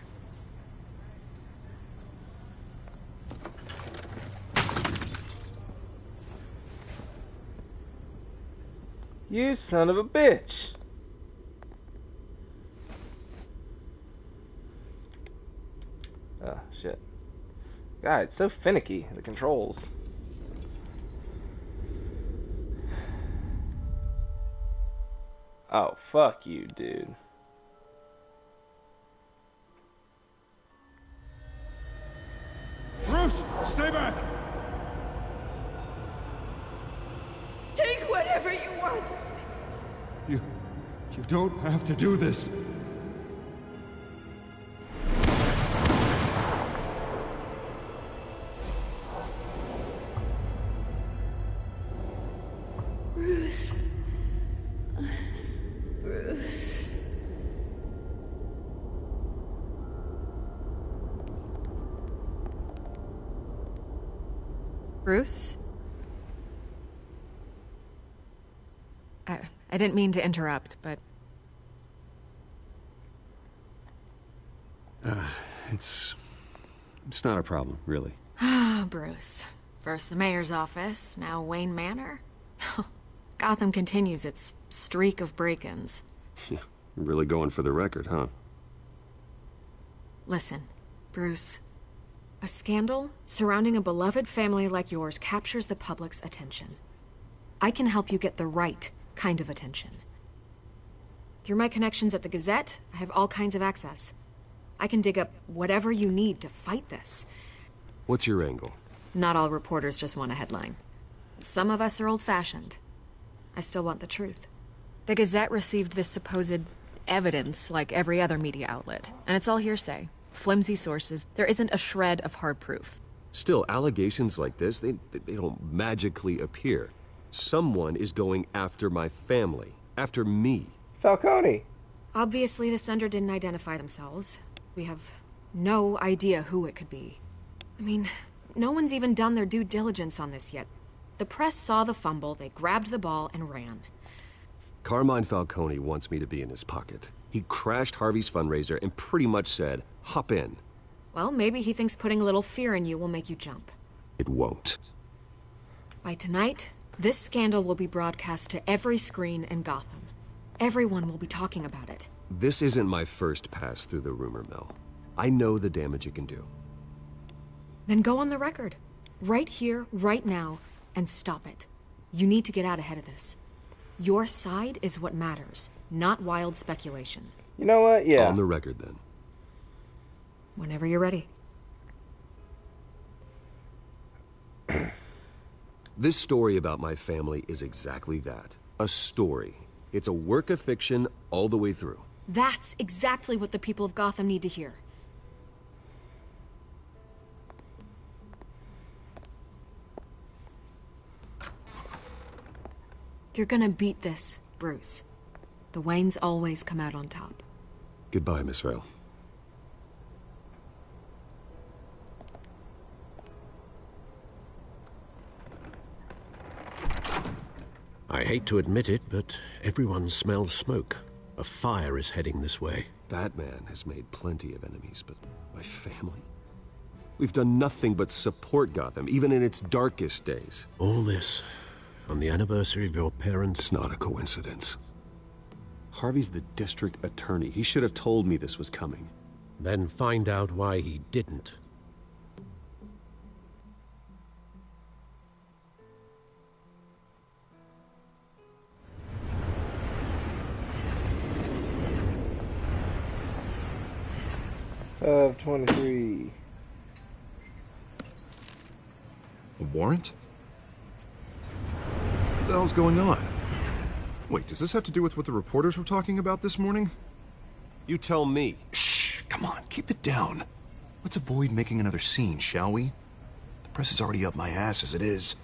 You son of a bitch! Oh, shit. God, it's so finicky, the controls. Oh, fuck you, dude. Bruce, stay back! Take whatever you want. You don't have to do this. Bruce. Bruce. Bruce? I didn't mean to interrupt, but... It's not a problem, really. Ah, Bruce. First the mayor's office, now Wayne Manor. Gotham continues its streak of break-ins. Yeah, really going for the record, huh? Listen, Bruce. A scandal surrounding a beloved family like yours captures the public's attention. I can help you get the right kind of attention. Through my connections at the Gazette, I have all kinds of access. I can dig up whatever you need to fight this. What's your angle? Not all reporters just want a headline. Some of us are old-fashioned. I still want the truth. The Gazette received this supposed evidence like every other media outlet, and it's all hearsay. Flimsy sources. There isn't a shred of hard proof. Still, allegations like this, they don't magically appear. Someone is going after my family. After me. Falcone! Obviously, the sender didn't identify themselves. We have no idea who it could be. I mean, no one's even done their due diligence on this yet. The press saw the fumble, they grabbed the ball and ran. Carmine Falcone wants me to be in his pocket. He crashed Harvey's fundraiser and pretty much said, hop in. Well, maybe he thinks putting a little fear in you will make you jump. It won't. By tonight, this scandal will be broadcast to every screen in Gotham. Everyone will be talking about it. This isn't my first pass through the rumor mill. I know the damage it can do. Then go on the record. Right here, right now, and stop it. You need to get out ahead of this. Your side is what matters, not wild speculation. You know what? Yeah. On the record, then. Whenever you're ready. This story about my family is exactly that. A story. It's a work of fiction all the way through. That's exactly what the people of Gotham need to hear. You're gonna beat this, Bruce. The Waynes always come out on top. Goodbye, Miss Rail. I hate to admit it, but everyone smells smoke. A fire is heading this way. Batman has made plenty of enemies, but my family? We've done nothing but support Gotham, even in its darkest days. All this on the anniversary of your parents'... It's not a coincidence. Harvey's the district attorney. He should have told me this was coming. Then find out why he didn't. Of 23. A warrant? What the hell's going on? Wait, does this have to do with what the reporters were talking about this morning? You tell me. Shh, come on, keep it down. Let's avoid making another scene, shall we? The press is already up my ass as it is.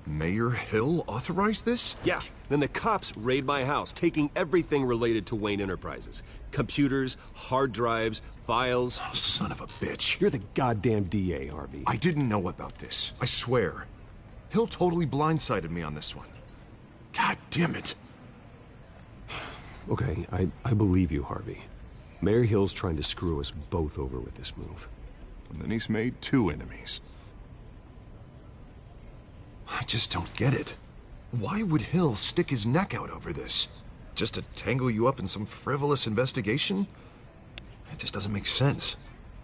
Mayor Hill authorized this? Yeah, then the cops raid my house, taking everything related to Wayne Enterprises. Computers, hard drives, files. Oh, son of a bitch. You're the goddamn DA, Harvey. I didn't know about this, I swear. Hill totally blindsided me on this one. God damn it. Okay, I believe you, Harvey. Mayor Hill's trying to screw us both over with this move. And then he's made 2 enemies. I just don't get it. Why would Hill stick his neck out over this? Just to tangle you up in some frivolous investigation? It just doesn't make sense.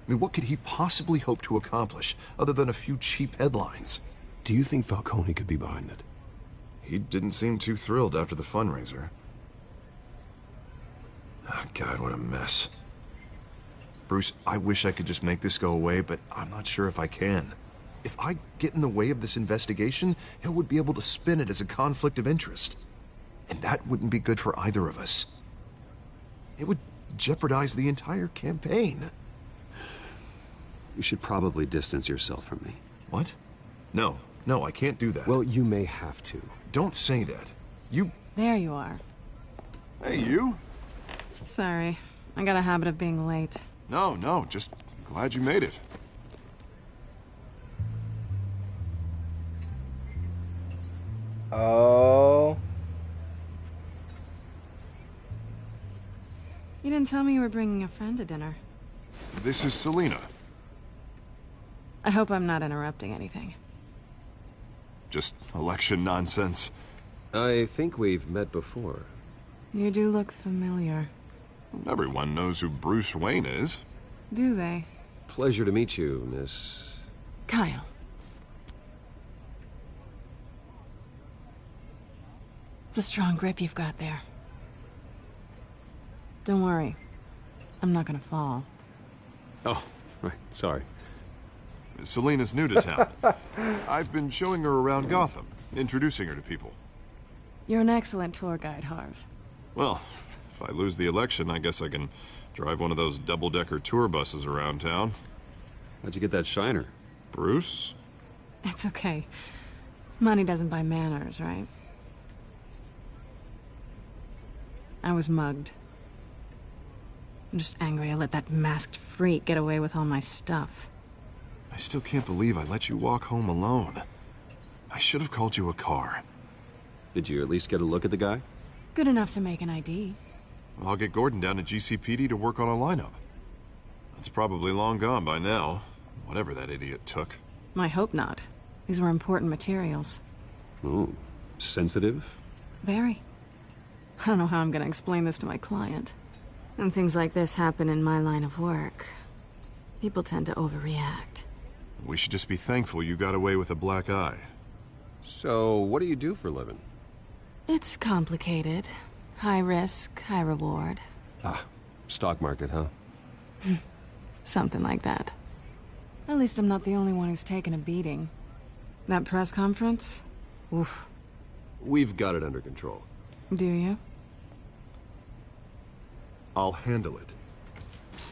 I mean, what could he possibly hope to accomplish other than a few cheap headlines? Do you think Falcone could be behind it? He didn't seem too thrilled after the fundraiser. Oh, God, what a mess. Bruce, I wish I could just make this go away, but I'm not sure if I can. If I get in the way of this investigation, Hill would be able to spin it as a conflict of interest. And that wouldn't be good for either of us. It would jeopardize the entire campaign. You should probably distance yourself from me. What? No, I can't do that. Well, you may have to. Don't say that. You... There you are. Hey, you? Sorry. I got a habit of being late. No, just glad you made it. Oh. You didn't tell me you were bringing a friend to dinner. This is Selina. I hope I'm not interrupting anything. Just election nonsense. I think we've met before. You do look familiar. Everyone knows who Bruce Wayne is. Do they? Pleasure to meet you, Miss... Kyle. It's a strong grip you've got there. Don't worry. I'm not gonna fall. Oh, right. Sorry. Selina's new to town. I've been showing her around Gotham, introducing her to people. You're an excellent tour guide, Harv. Well, if I lose the election, I guess I can drive one of those double-decker tour buses around town. How'd you get that shiner? Bruce? It's okay. Money doesn't buy manners, right? I was mugged. I'm just angry I let that masked freak get away with all my stuff. I still can't believe I let you walk home alone. I should have called you a car. Did you at least get a look at the guy? Good enough to make an ID. I'll get Gordon down to GCPD to work on a lineup. That's probably long gone by now, whatever that idiot took. I hope not. These were important materials. Ooh, sensitive? Very. I don't know how I'm gonna explain this to my client. When things like this happen in my line of work, people tend to overreact. We should just be thankful you got away with a black eye. So, what do you do for a living? It's complicated. High risk, high reward. Ah, stock market, huh? Something like that. At least I'm not the only one who's taken a beating. That press conference? Oof. We've got it under control. Do you? I'll handle it.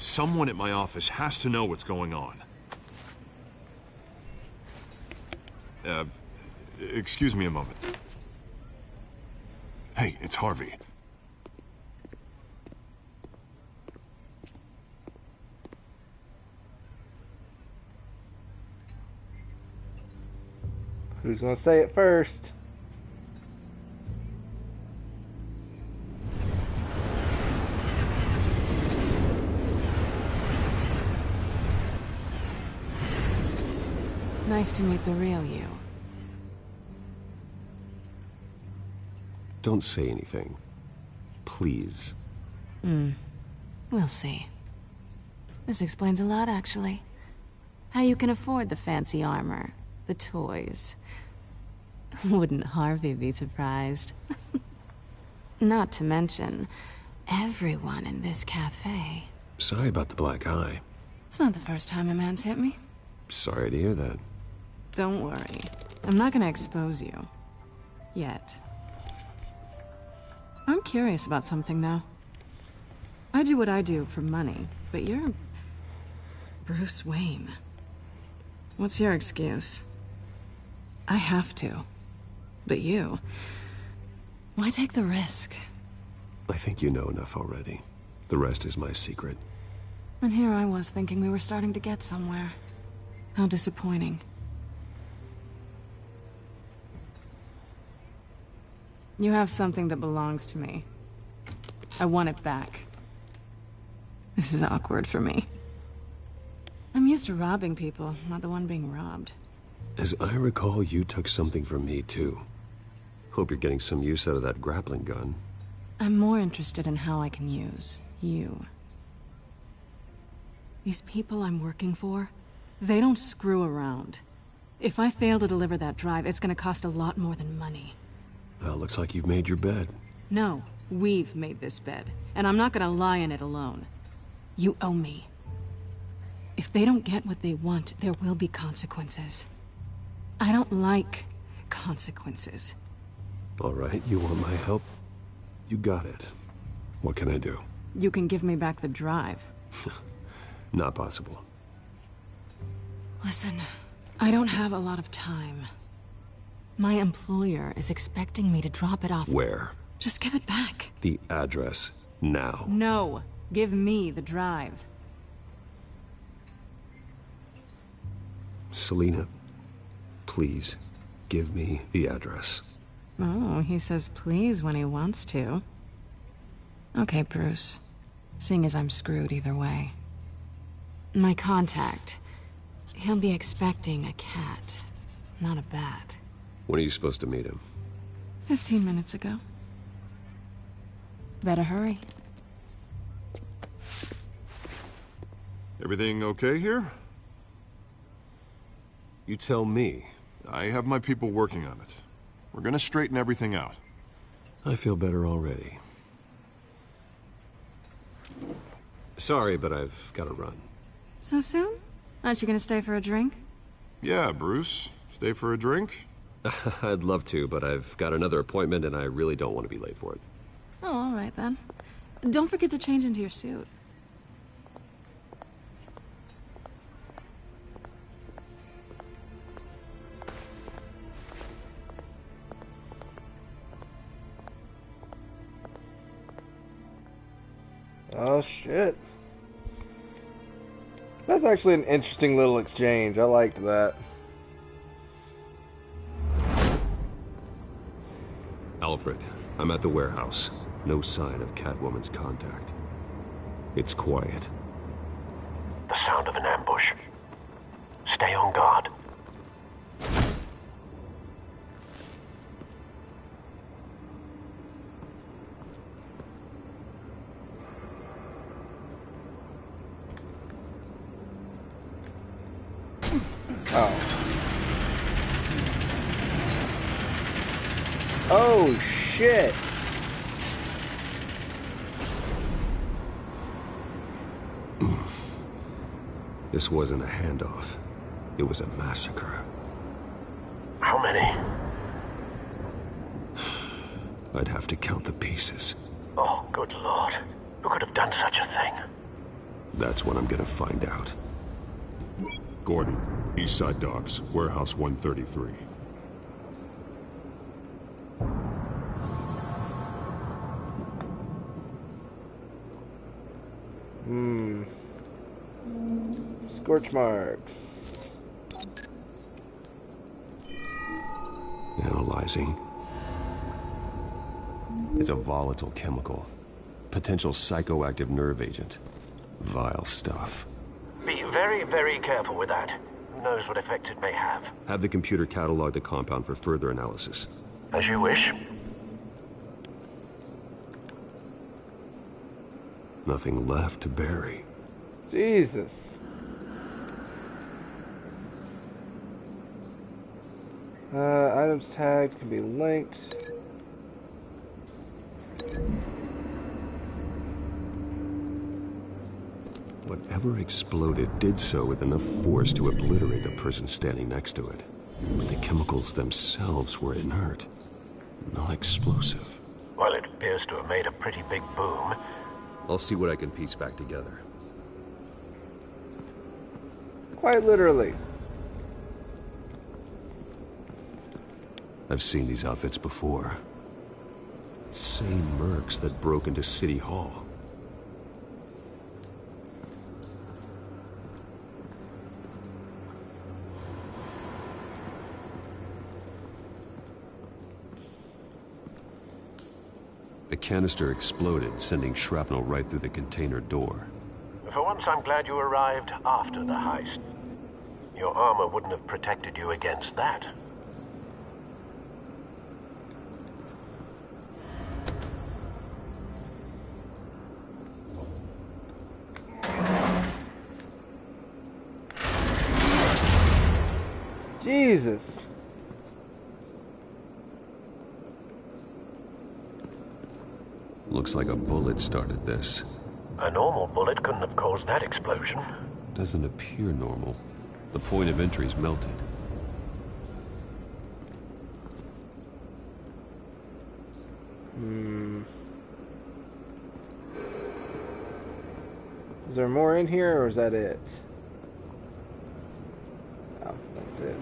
Someone at my office has to know what's going on. Excuse me a moment. Hey, it's Harvey. Who's gonna say it first? Nice to meet the real you. Don't say anything. Please. We'll see. This explains a lot, actually. How you can afford the fancy armor, the toys. Wouldn't Harvey be surprised? Not to mention, everyone in this cafe. Sorry about the black eye. It's not the first time a man's hit me. Sorry to hear that. Don't worry. I'm not gonna expose you. Yet. I'm curious about something, though. I do what I do for money, but you're... Bruce Wayne. What's your excuse? I have to. But you... Why take the risk? I think you know enough already. The rest is my secret. And here I was thinking we were starting to get somewhere. How disappointing. You have something that belongs to me. I want it back. This is awkward for me. I'm used to robbing people, not the one being robbed. As I recall, you took something from me, too. Hope you're getting some use out of that grappling gun. I'm more interested in how I can use you. These people I'm working for, they don't screw around. If I fail to deliver that drive, it's gonna cost a lot more than money. Well, looks like you've made your bed. No, we've made this bed, and I'm not gonna lie in it alone. You owe me. If they don't get what they want, there will be consequences. I don't like consequences. All right, you want my help? You got it. What can I do? You can give me back the drive. Not possible. Listen, I don't have a lot of time. My employer is expecting me to drop it off. Where? Just give it back. The address, now. No, give me the drive. Selina, please, give me the address. Oh, he says please when he wants to. Okay, Bruce. Seeing as I'm screwed either way. My contact. He'll be expecting a cat, not a bat. When are you supposed to meet him? 15 minutes ago. Better hurry. Everything okay here? You tell me. I have my people working on it. We're gonna straighten everything out. I feel better already. Sorry, but I've got to run. So soon? Aren't you gonna stay for a drink? Yeah, Bruce. Stay for a drink? I'd love to, but I've got another appointment and I really don't want to be late for it. Oh, all right then. Don't forget to change into your suit. Oh shit. That's actually an interesting little exchange. I liked that. Alfred, I'm at the warehouse. No sign of Catwoman's contact. It's quiet. The sound of an ambush. Stay on guard. Oh shit! This wasn't a handoff. It was a massacre. How many? I'd have to count the pieces. Oh, good lord. Who could have done such a thing? That's what I'm gonna find out. Gordon, Eastside Docks, Warehouse 133. Scorch marks. Analyzing. It's a volatile chemical. Potential psychoactive nerve agent. Vile stuff. Be very, very careful with that. Who knows what effects it may have? Have the computer catalog the compound for further analysis. As you wish. Nothing left to bury. Jesus. Items tagged can be linked. Whatever exploded did so with enough force to obliterate the person standing next to it. But the chemicals themselves were inert, not explosive. Well, it appears to have made a pretty big boom. I'll see what I can piece back together. Quite literally. I've seen these outfits before. Same mercs that broke into City Hall. The canister exploded, sending shrapnel right through the container door. For once, I'm glad you arrived after the heist. Your armor wouldn't have protected you against that. Jesus. Looks like a bullet started this. A normal bullet couldn't have caused that explosion. Doesn't appear normal. The point of entry's melted. Is there more in here, or is that it? Oh, that's it.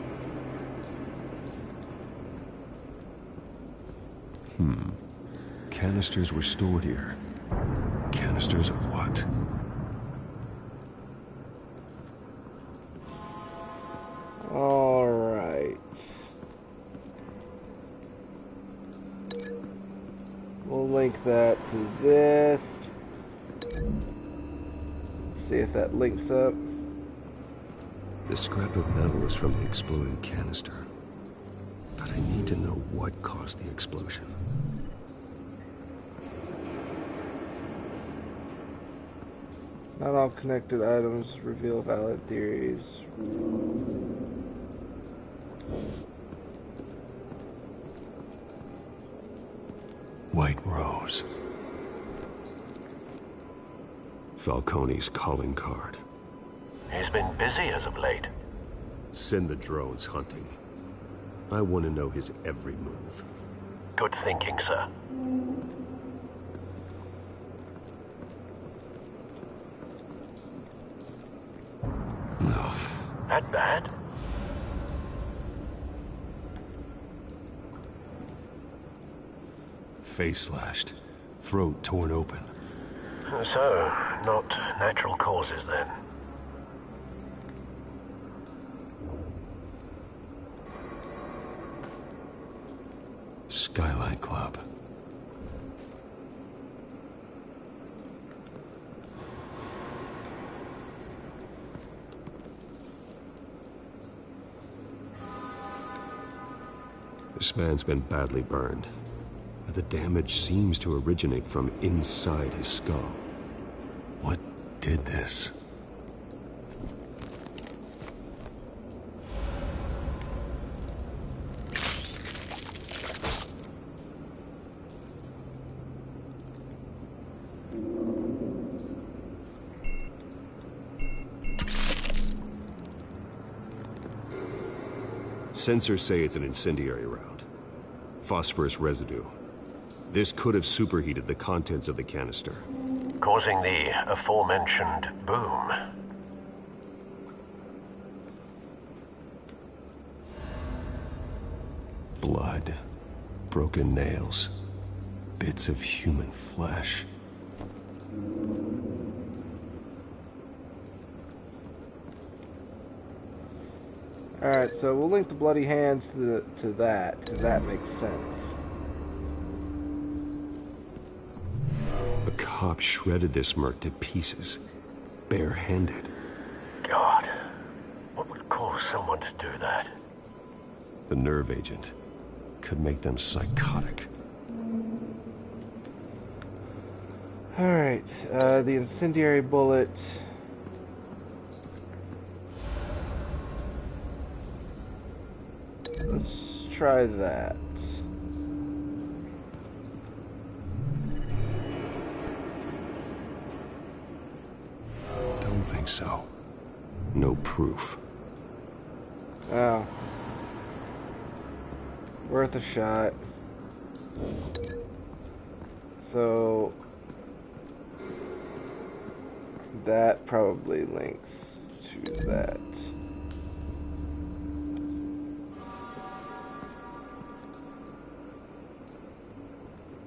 Canisters were stored here. Canisters of what? All right. We'll link that to this. See if that links up. The scrap of metal is from the exploded canister. But I need to know what caused the explosion. Not all connected items reveal valid theories. White Rose. Falcone's calling card. He's been busy as of late. Send the drones hunting. I want to know his every move. Good thinking, sir. No. That bad? Face slashed. Throat torn open. So, not natural causes then. Skyline Club. This man's been badly burned, but the damage seems to originate from inside his skull. What did this? Sensors say it's an incendiary round. Phosphorus residue. This could have superheated the contents of the canister, causing the aforementioned boom. Blood. Broken nails. Bits of human flesh. Alright, so we'll link the bloody hands to that, because that makes sense. A cop shredded this merc to pieces, barehanded. God, what would cause someone to do that. The nerve agent could make them psychotic. Alright, the incendiary bullet. Let's try that. Don't think so. No proof. Oh. Worth a shot. So that probably links to that.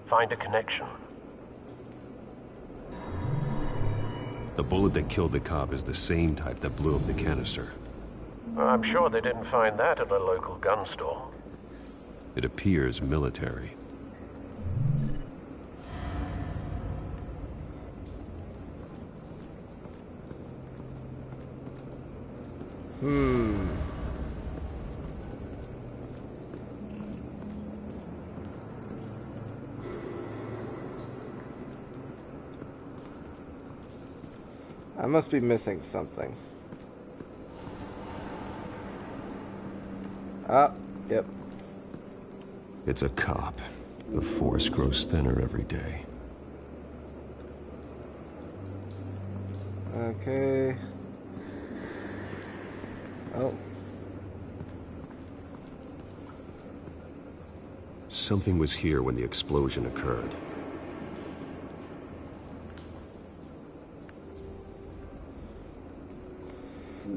Find a connection. The bullet that killed the cop is the same type that blew up the canister. I'm sure they didn't find that at a local gun store. It appears military. I must be missing something. Ah, yep. It's a cop. The force grows thinner every day. Okay. Oh. Something was here when the explosion occurred.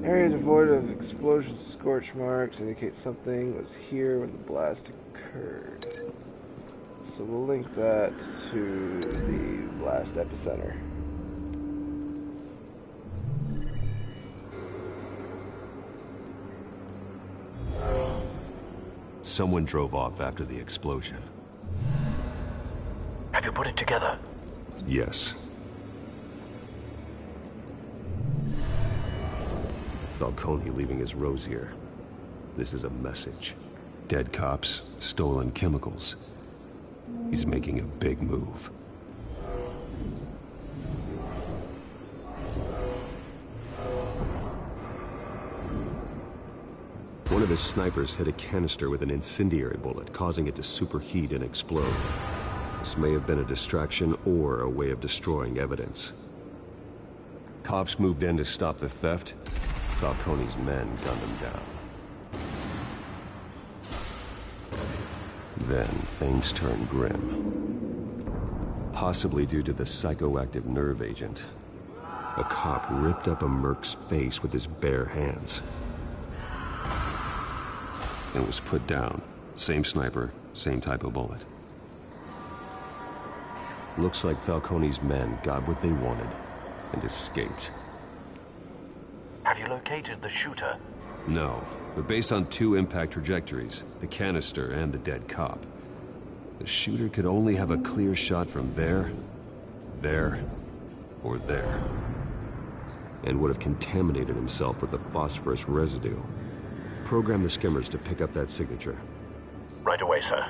Areas devoid of explosion scorch marks indicate something was here when the blast occurred. So we'll link that to the blast epicenter. Someone drove off after the explosion. Have you put it together? Yes. Falcone leaving his rose here. This is a message. Dead cops, stolen chemicals. He's making a big move. One of his snipers hit a canister with an incendiary bullet, causing it to superheat and explode. This may have been a distraction or a way of destroying evidence. Cops moved in to stop the theft. Falcone's men gunned him down. Then things turned grim. Possibly due to the psychoactive nerve agent. A cop ripped up a merc's face with his bare hands. And was put down. Same sniper, same type of bullet. Looks like Falcone's men got what they wanted and escaped. Have you located the shooter? No, but based on two impact trajectories, the canister and the dead cop, the shooter could only have a clear shot from there, or there. And would have contaminated himself with the phosphorus residue. Program the skimmers to pick up that signature. Right away, sir.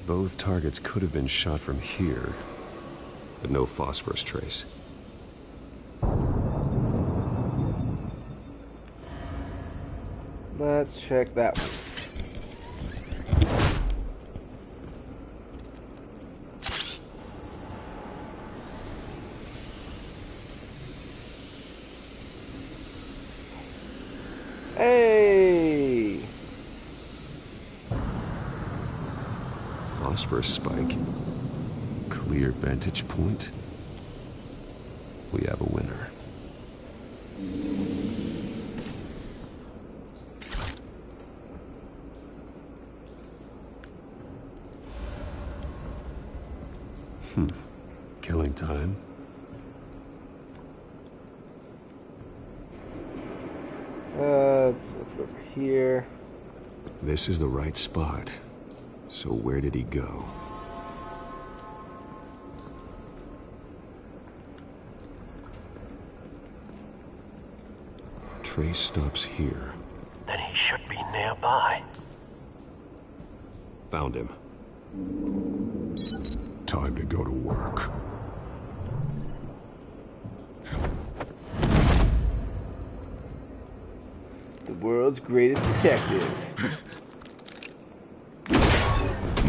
Both targets could have been shot from here, but no phosphorus trace. Let's check that one. Hey! Phosphorus spike. Clear vantage point. We have a winner. Killing time over here. This is the right spot. So where did he go? Trace stops here. Then he should be nearby. Found him. Time to go to work. The world's greatest detective.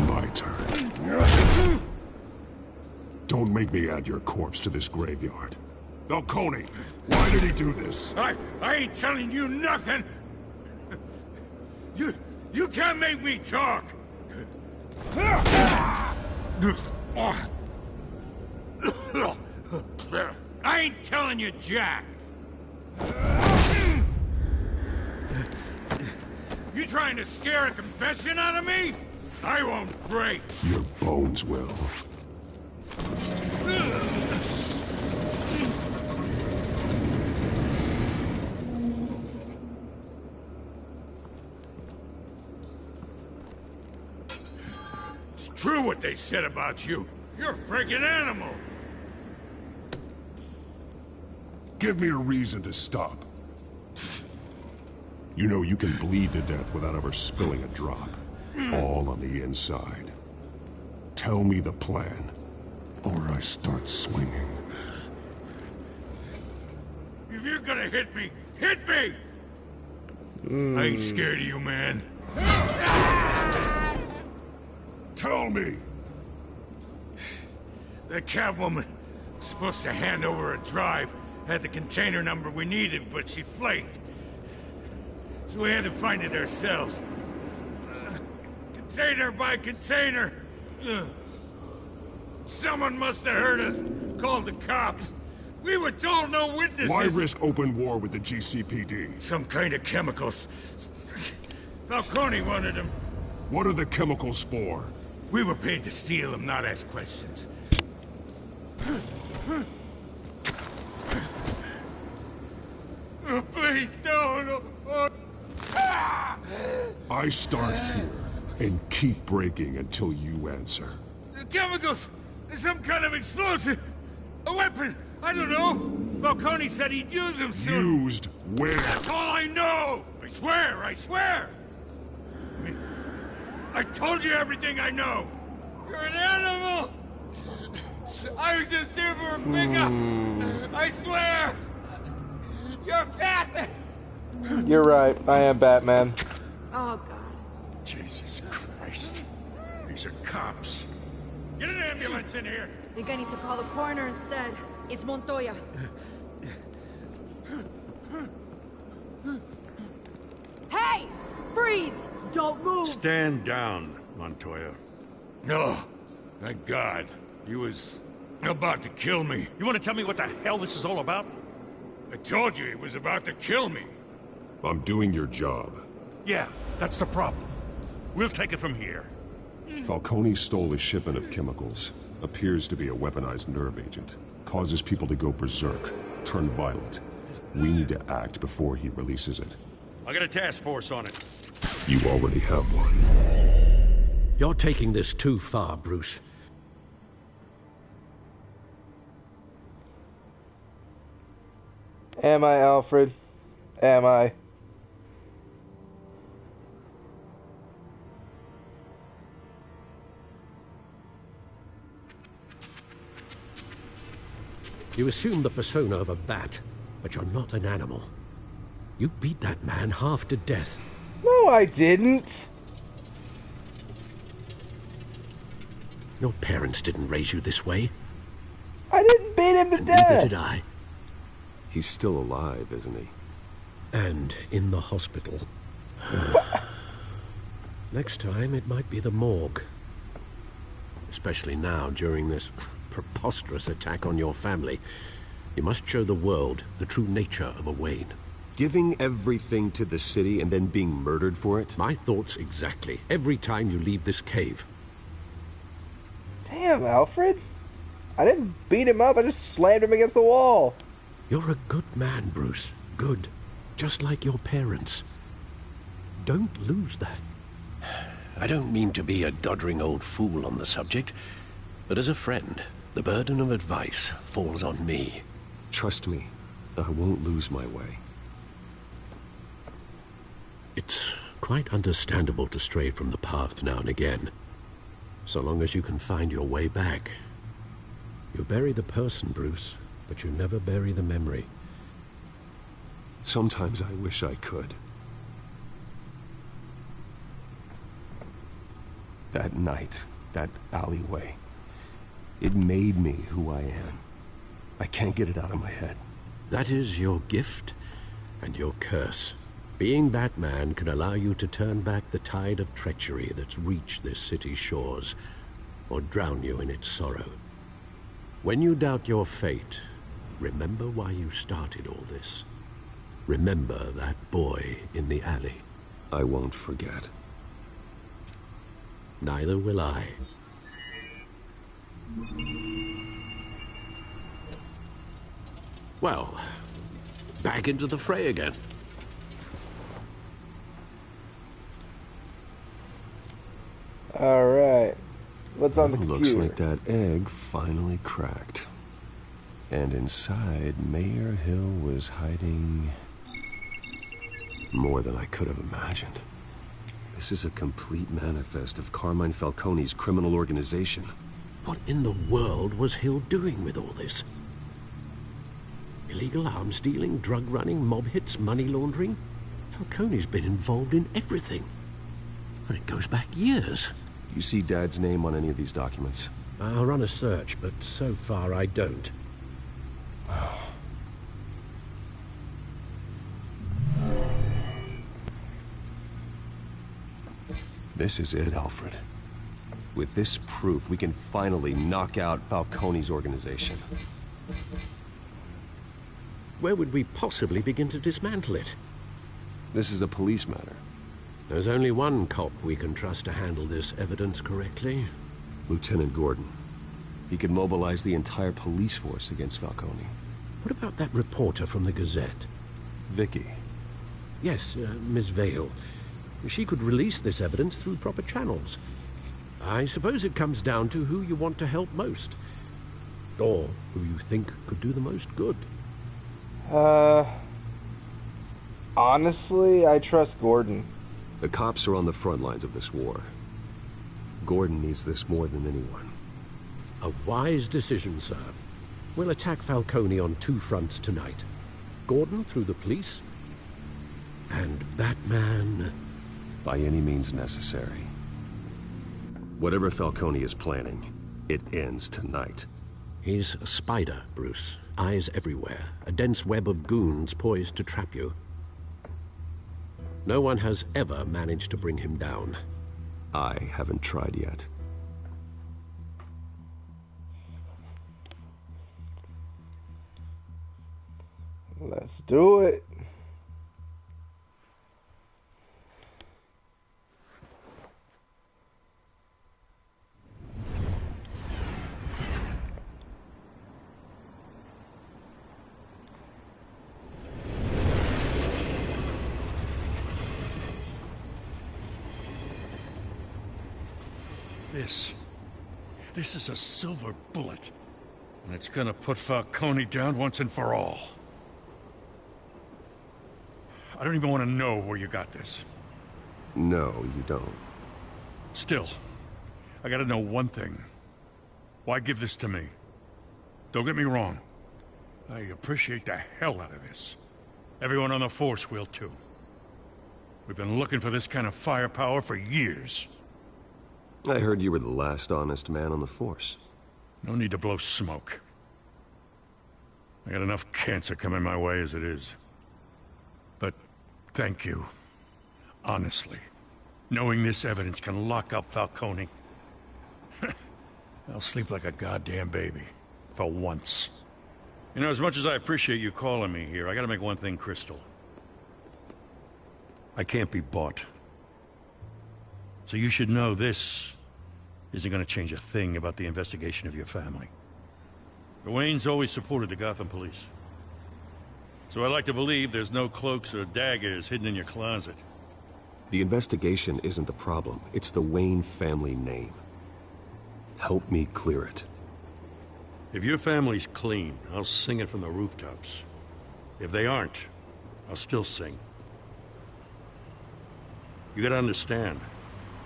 My turn. Don't make me add your corpse to this graveyard. Falcone, why did he do this? I ain't telling you nothing. You can't make me talk. I ain't telling you, Jack. You trying to scare a confession out of me? I won't break. Your bones will. It's true what they said about you. You're a freaking animal. Give me a reason to stop. You know you can bleed to death without ever spilling a drop. All on the inside. Tell me the plan, or I start swinging. If you're gonna hit me, hit me! I ain't scared of you, man. Tell me! The Catwoman was supposed to hand over a drive, had the container number we needed, but she flaked. So we had to find it ourselves. Container by container. Someone must have heard us, called the cops. We were told no witnesses. Why risk open war with the GCPD? Some kind of chemicals. Falcone wanted them. What are the chemicals for? We were paid to steal them, not ask questions. Oh, please, no. I start here and keep breaking until you answer. The chemicals! Some kind of explosive! A weapon! I don't know! Falcone said he'd use them soon! Used where? That's all I know! I swear! I told you everything I know! You're an animal! I was just here for a pickup! I swear! You're Batman! You're right. I am Batman. Oh, God. Jesus Christ. These are cops. Get an ambulance in here! I think I need to call the coroner instead. It's Montoya. Hey! Freeze! Don't move! Stand down, Montoya. No. Thank God. He was about to kill me. You want to tell me what the hell this is all about? I told you he was about to kill me. I'm doing your job. Yeah, that's the problem. We'll take it from here. Falcone stole a shipment of chemicals. Appears to be a weaponized nerve agent. Causes people to go berserk, turn violent. We need to act before he releases it. I got a task force on it. You already have one. You're taking this too far, Bruce. Am I, Alfred? Am I? You assume the persona of a bat, but you're not an animal. You beat that man half to death. No, I didn't. Your parents didn't raise you this way. I didn't beat him to death. Neither did I. He's still alive, isn't he? And in the hospital. Next time, it might be the morgue. Especially now, during this preposterous attack on your family. You must show the world the true nature of a Wayne. Giving everything to the city and then being murdered for it? My thoughts exactly. Every time you leave this cave. Damn, Alfred. I didn't beat him up, I just slammed him against the wall. You're a good man, Bruce. Good. Just like your parents. don't lose that. I don't mean to be a doddering old fool on the subject, but as a friend, the burden of advice falls on me. Trust me, I won't lose my way. It's quite understandable to stray from the path now and again, so long as you can find your way back. You bury the person, Bruce, but you never bury the memory. Sometimes I wish I could. That night, that alleyway, it made me who I am. I can't get it out of my head. That is your gift and your curse. Being Batman can allow you to turn back the tide of treachery that's reached this city's shores, or drown you in its sorrow. When you doubt your fate, remember why you started all this. Remember that boy in the alley. I won't forget. Neither will I. Well, back into the fray again. Alright. What's on the computer? Looks like that egg finally cracked. And inside, Mayor Hill was hiding more than I could have imagined. This is a complete manifest of Carmine Falcone's criminal organization. What in the world was Hill doing with all this? Illegal arms dealing, drug running, mob hits, money laundering? Falcone's been involved in everything. And it goes back years. You see Dad's name on any of these documents? I'll run a search, but so far I don't. This is it, Alfred. With this proof, we can finally knock out Falcone's organization. Where would we possibly begin to dismantle it? This is a police matter. There's only one cop we can trust to handle this evidence correctly. Lieutenant Gordon. He could mobilize the entire police force against Falcone. What about that reporter from the Gazette? Vicky. Yes, Miss Vale. She could release this evidence through proper channels. I suppose it comes down to who you want to help most. Or who you think could do the most good. Honestly, I trust Gordon. The cops are on the front lines of this war. Gordon needs this more than anyone. A wise decision, sir. We'll attack Falcone on two fronts tonight. Gordon through the police, and Batman... by any means necessary. Whatever Falcone is planning, it ends tonight. He's a spider, Bruce. Eyes everywhere. A dense web of goons poised to trap you. No one has ever managed to bring him down. I haven't tried yet. Let's do it. This is a silver bullet. And it's gonna put Falcone down once and for all. I don't even want to know where you got this. No, you don't. Still, I gotta know one thing. Why give this to me? Don't get me wrong. I appreciate the hell out of this. Everyone on the force will too. We've been looking for this kind of firepower for years. I heard you were the last honest man on the force. No need to blow smoke. I got enough cancer coming my way as it is. But thank you. Honestly. Knowing this evidence can lock up Falcone. I'll sleep like a goddamn baby. For once. You know, as much as I appreciate you calling me here, I gotta make one thing crystal. I can't be bought. So you should know this isn't gonna change a thing about the investigation of your family. The Waynes always supported the Gotham police. So I like to believe there's no cloaks or daggers hidden in your closet. The investigation isn't the problem. It's the Wayne family name. Help me clear it. If your family's clean, I'll sing it from the rooftops. If they aren't, I'll still sing. You gotta understand,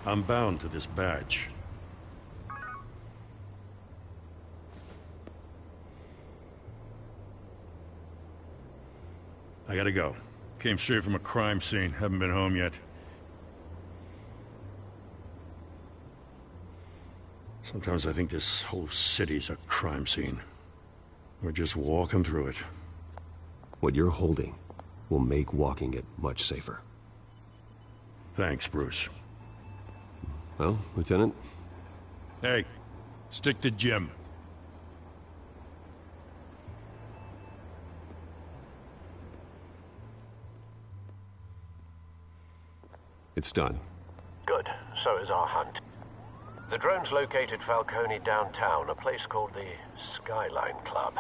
I'm bound to this badge. I gotta go. Came straight from a crime scene. Haven't been home yet. Sometimes I think this whole city's a crime scene. We're just walking through it. What you're holding will make walking it much safer. Thanks, Bruce. Well, Lieutenant? Hey, stick to Jim. It's done. Good. So is our hunt. The drone's located Falcone downtown, a place called the Skyline Club.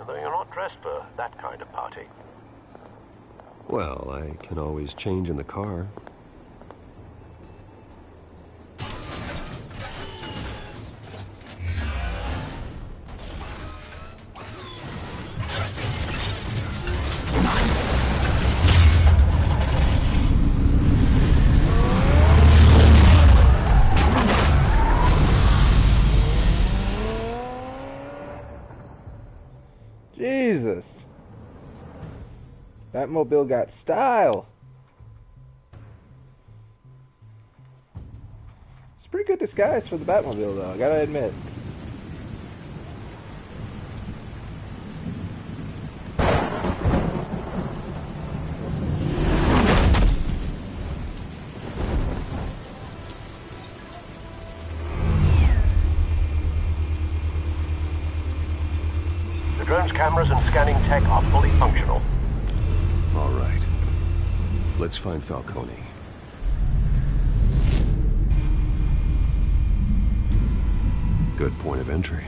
Although you're not dressed for that kind of party. Well, I can always change in the car. Jesus. Batmobile got style. It's a pretty good disguise for the Batmobile, though, I gotta admit. The drone's cameras and scanning tech are fully functional. All right. Let's find Falcone. Good point of entry.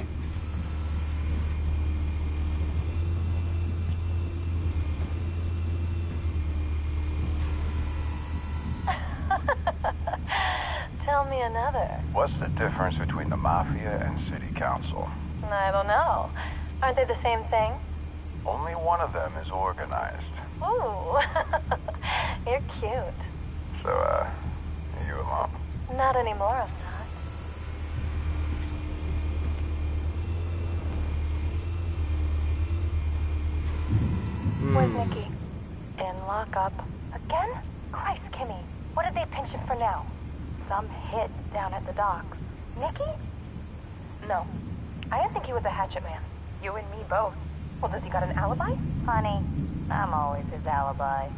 Tell me another. What's the difference between the Mafia and City Council? I don't know. Aren't they the same thing? Only one of them is organized. Ooh, you're cute. So, are you alone? Not anymore, Assad. Where's Nikki? In lockup. Again? Christ, Kimmy. What did they pinch him for now? Some hit down at the docks. Nikki? No. I didn't think he was a hatchet man. You and me both. Well, does he got an alibi? Honey, I'm always his alibi.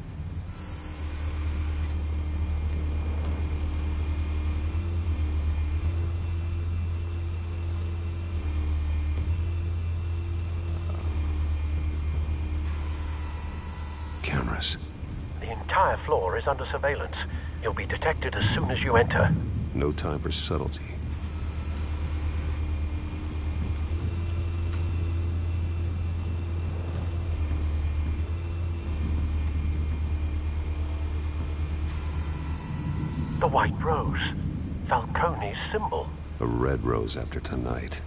Cameras. The entire floor is under surveillance. You'll be detected as soon as you enter. No time for subtlety. The white rose. Falcone's symbol. A red rose after tonight.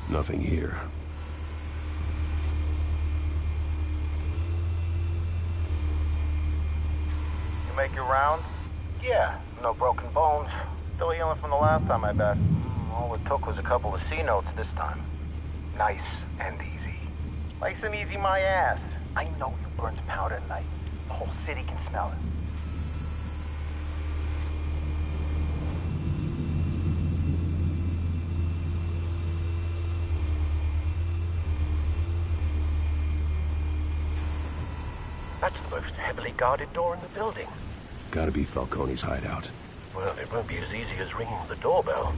Nothing here. You make your round? Yeah, no broken bones. Still healing from the last time, I bet. All it took was a couple of C notes this time. Nice and easy. Nice and easy my ass. I know you burned powder tonight. The whole city can smell it. That's the most heavily guarded door in the building. Gotta be Falcone's hideout. Well, it won't be as easy as ringing the doorbell.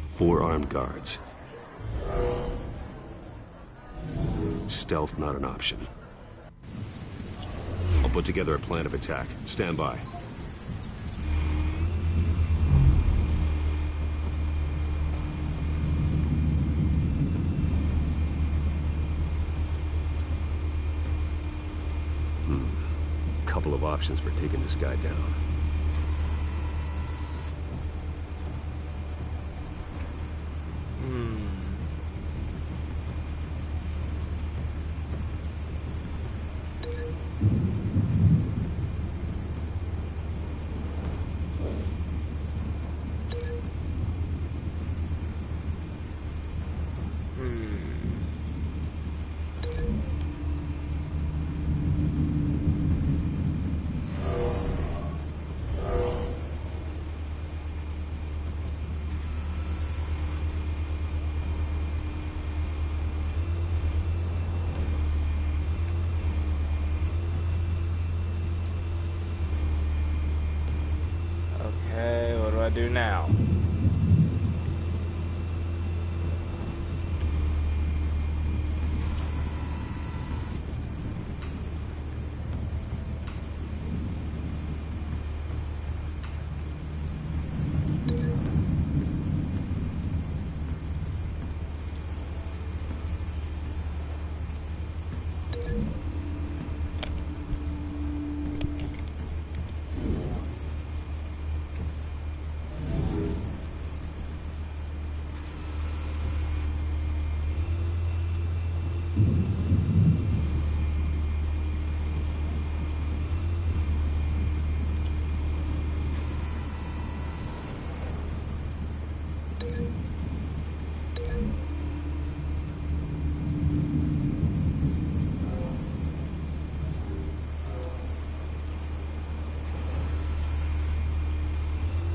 4 armed guards. Stealth not an option. I'll put together a plan of attack. Stand by. Couple of options for taking this guy down. Okay, what do I do now?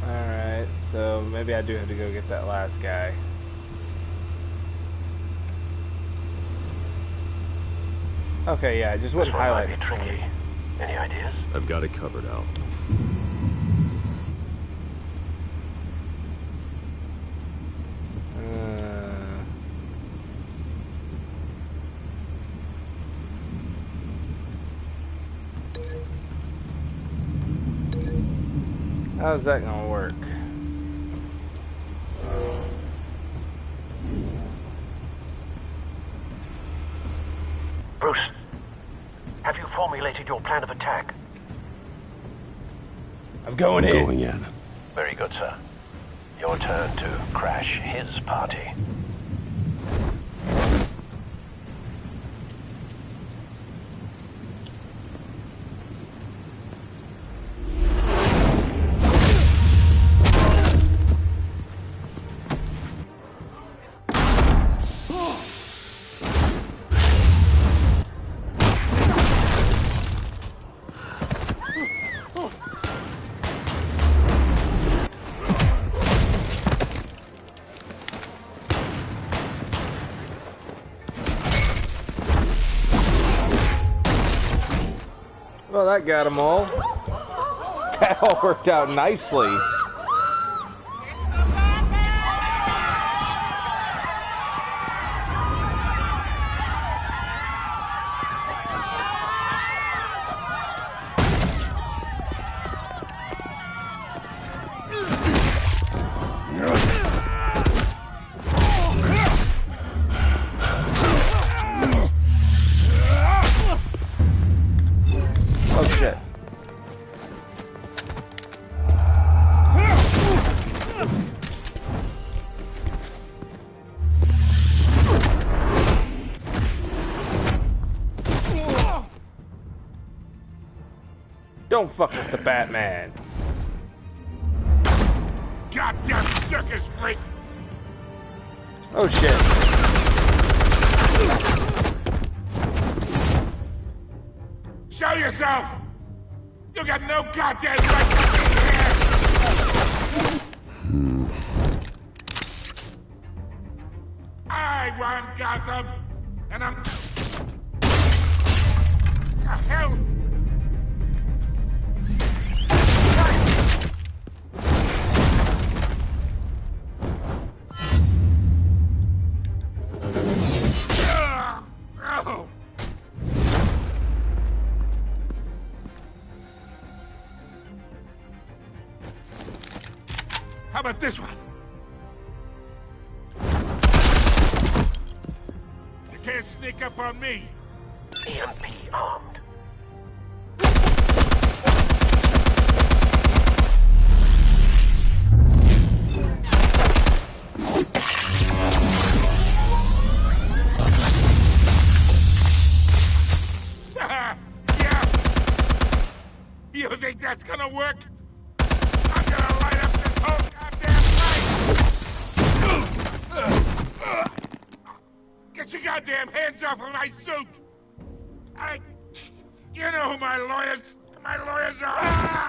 Alright, so maybe I do have to go get that last guy. Okay, yeah, it just wouldn't highlight it. Tricky. Any ideas? I've got it covered, Al. How's that gonna work? Bruce, have you formulated your plan of attack? I'm going in. Going in. Very good, sir. Your turn to crash his party. Well, that got them all. That all worked out nicely. Oh shit. Don't fuck with the Batman. Goddamn circus freak! Oh shit. Show yourself! You got no goddamn right to be here! I run Gotham, and I'm... The hell? Oh! How about this one? You can't sneak up on me. EMP armed. think that's gonna work? I'm gonna light up this whole goddamn place! Get your goddamn hands off of my suit! You know who my lawyers are!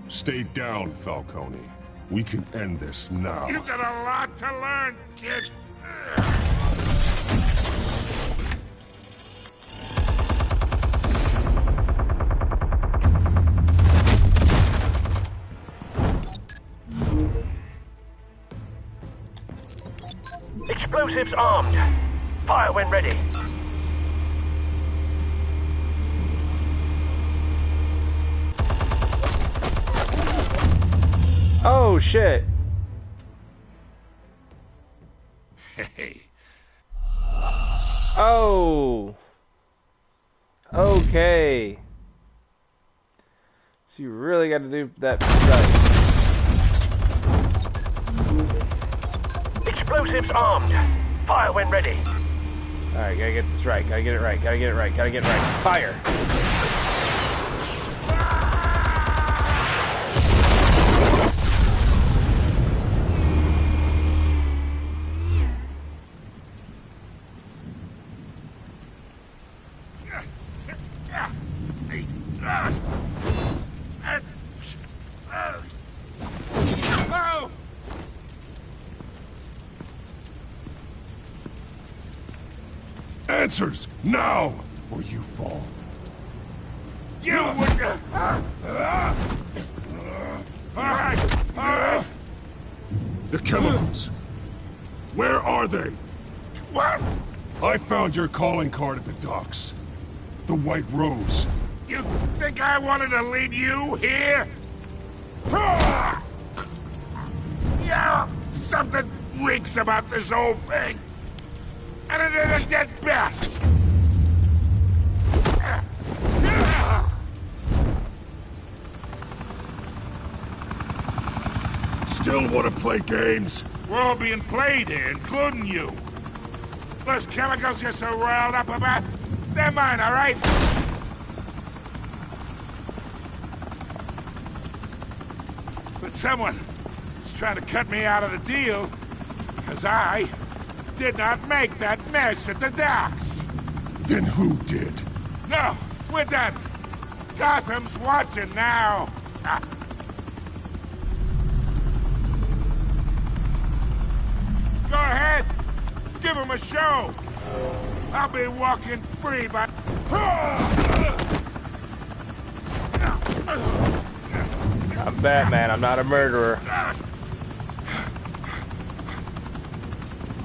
Stay down, Falcone. We can end this now. You got a lot to learn, kid. Explosives armed. Fire when ready. Oh, shit. Hey. Oh. Okay. So you really got to do that right. Explosives armed. Fire when ready. Alright, gotta get this right. Gotta get it right. Gotta get it right. Gotta get it right. Fire. Answers, now, or you fall. You would... Alright. The chemicals. Where are they? What? I found your calling card at the docks. The White Rose. You think I wanted to lead you here? Yeah, something reeks about this whole thing. And it is a dead bat. Still want to play games? We're all being played here, including you. Those chemicals you're so riled up about, they're mine, all right? But someone is trying to cut me out of the deal because I did not make that mess at the docks. Then who did? No, we're done. Gotham's watching now. Go ahead. Give him a show. I'll be walking free, but... I'm Batman. I'm not a murderer.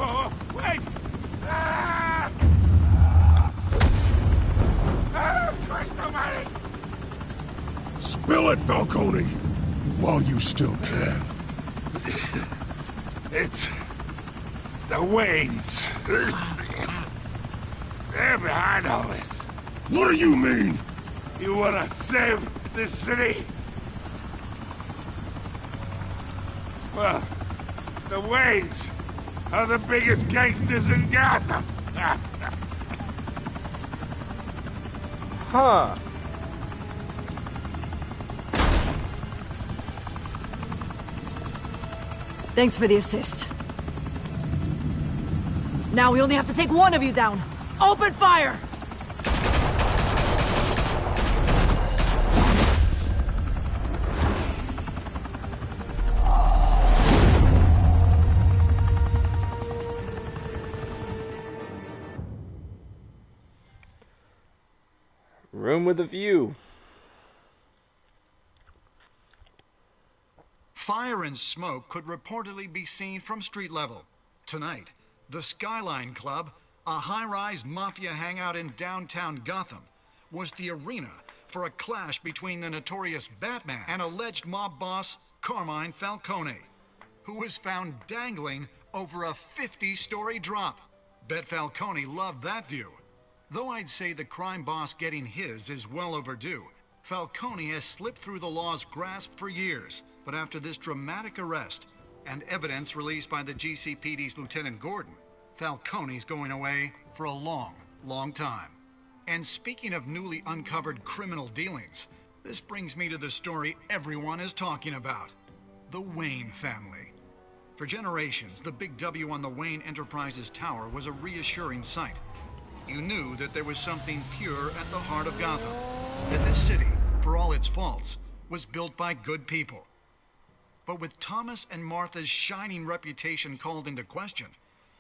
Oh, wait! Christ almighty! Spill it, Falcone, while you still can. It's... the Waynes. They're behind all this. What do you mean? You wanna save this city? Well, the Waynes are the biggest gangsters in Gotham. Huh. Thanks for the assist. Now we only have to take one of you down. Open fire! Room with a view. Fire and smoke could reportedly be seen from street level. Tonight, the Skyline Club, a high-rise mafia hangout in downtown Gotham, was the arena for a clash between the notorious Batman and alleged mob boss Carmine Falcone, who was found dangling over a 50-story drop. Bet Falcone loved that view. Though I'd say the crime boss getting his is well overdue, Falcone has slipped through the law's grasp for years. But after this dramatic arrest and evidence released by the GCPD's Lieutenant Gordon, Falcone's going away for a long, long time. And speaking of newly uncovered criminal dealings, this brings me to the story everyone is talking about. The Wayne family. For generations, the big W on the Wayne Enterprises tower was a reassuring sight. You knew that there was something pure at the heart of Gotham. That this city, for all its faults, was built by good people. But with Thomas and Martha's shining reputation called into question,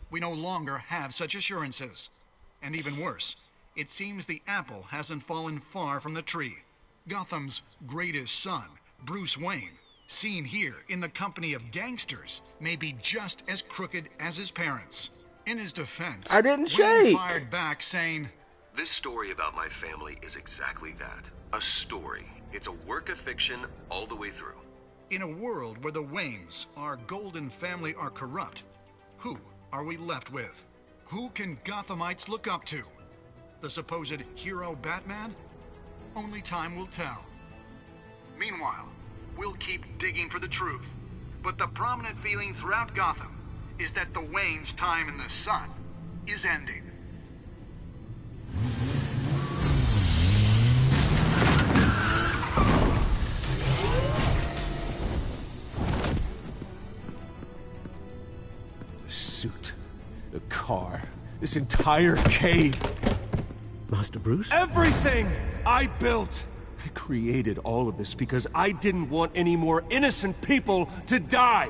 we no longer have such assurances. And even worse, it seems the apple hasn't fallen far from the tree. Gotham's greatest son, Bruce Wayne, seen here in the company of gangsters, may be just as crooked as his parents. In his defense, I didn't Wayne shake. fired back saying, This story about my family is exactly that. A story. It's a work of fiction all the way through. in a world where the Waynes, our golden family, are corrupt, who are we left with? Who can Gothamites look up to? The supposed hero Batman? Only time will tell. Meanwhile, we'll keep digging for the truth. But the prominent feeling throughout Gotham is that the Waynes' time in the sun is ending. The suit, the car, this entire cave. Master Bruce? Everything I built! I created all of this because I didn't want any more innocent people to die!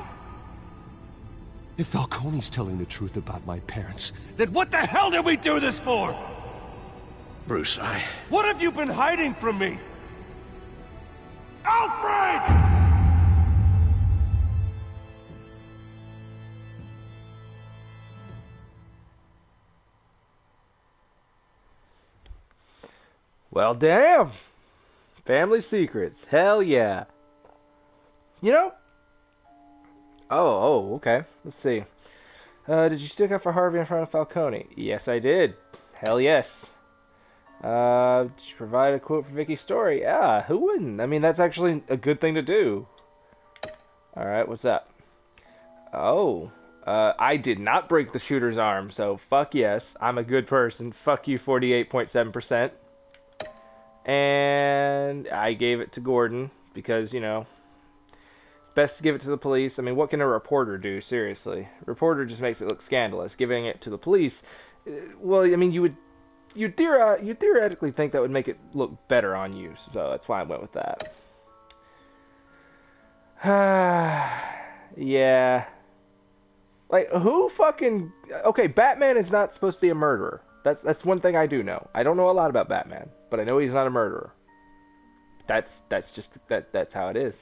If Falcone's telling the truth about my parents, then what the hell did we do this for? Bruce, What have you been hiding from me? Alfred! Well, damn. Family secrets. Hell yeah. You know? Oh, okay. Let's see. Did you stick up for Harvey in front of Falcone? Yes, I did. Hell yes. Did you provide a quote for Vicky's story? Yeah, who wouldn't? I mean, that's actually a good thing to do. Alright, what's up? Oh, I did not break the shooter's arm, so fuck yes. I'm a good person. Fuck you, 48.7%. And I gave it to Gordon because, you know, best to give it to the police. I mean, what can a reporter do, seriously? Reporter just makes it look scandalous. Giving it to the police, well, I mean, you'd theoretically think that would make it look better on you, so that's why I went with that. Yeah. Like, who fucking... Okay, Batman is not supposed to be a murderer. That's one thing I do know. I don't know a lot about Batman, but I know he's not a murderer. That's just that's how it is.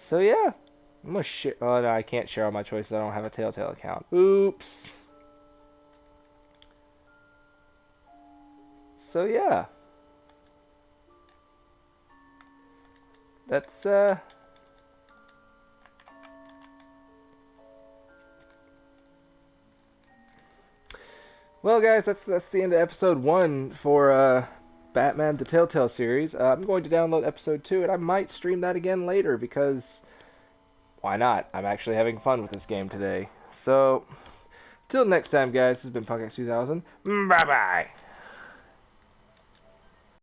So yeah, I'm gonna share. Oh no, I can't share all my choices. I don't have a TellTale account. Oops. So yeah, that's Well, guys, that's the end of episode 1 for Batman the TellTale series. I'm going to download episode 2, and I might stream that again later because why not? I'm actually having fun with this game today. So, till next time, guys. This has been PunkX2000. Bye bye.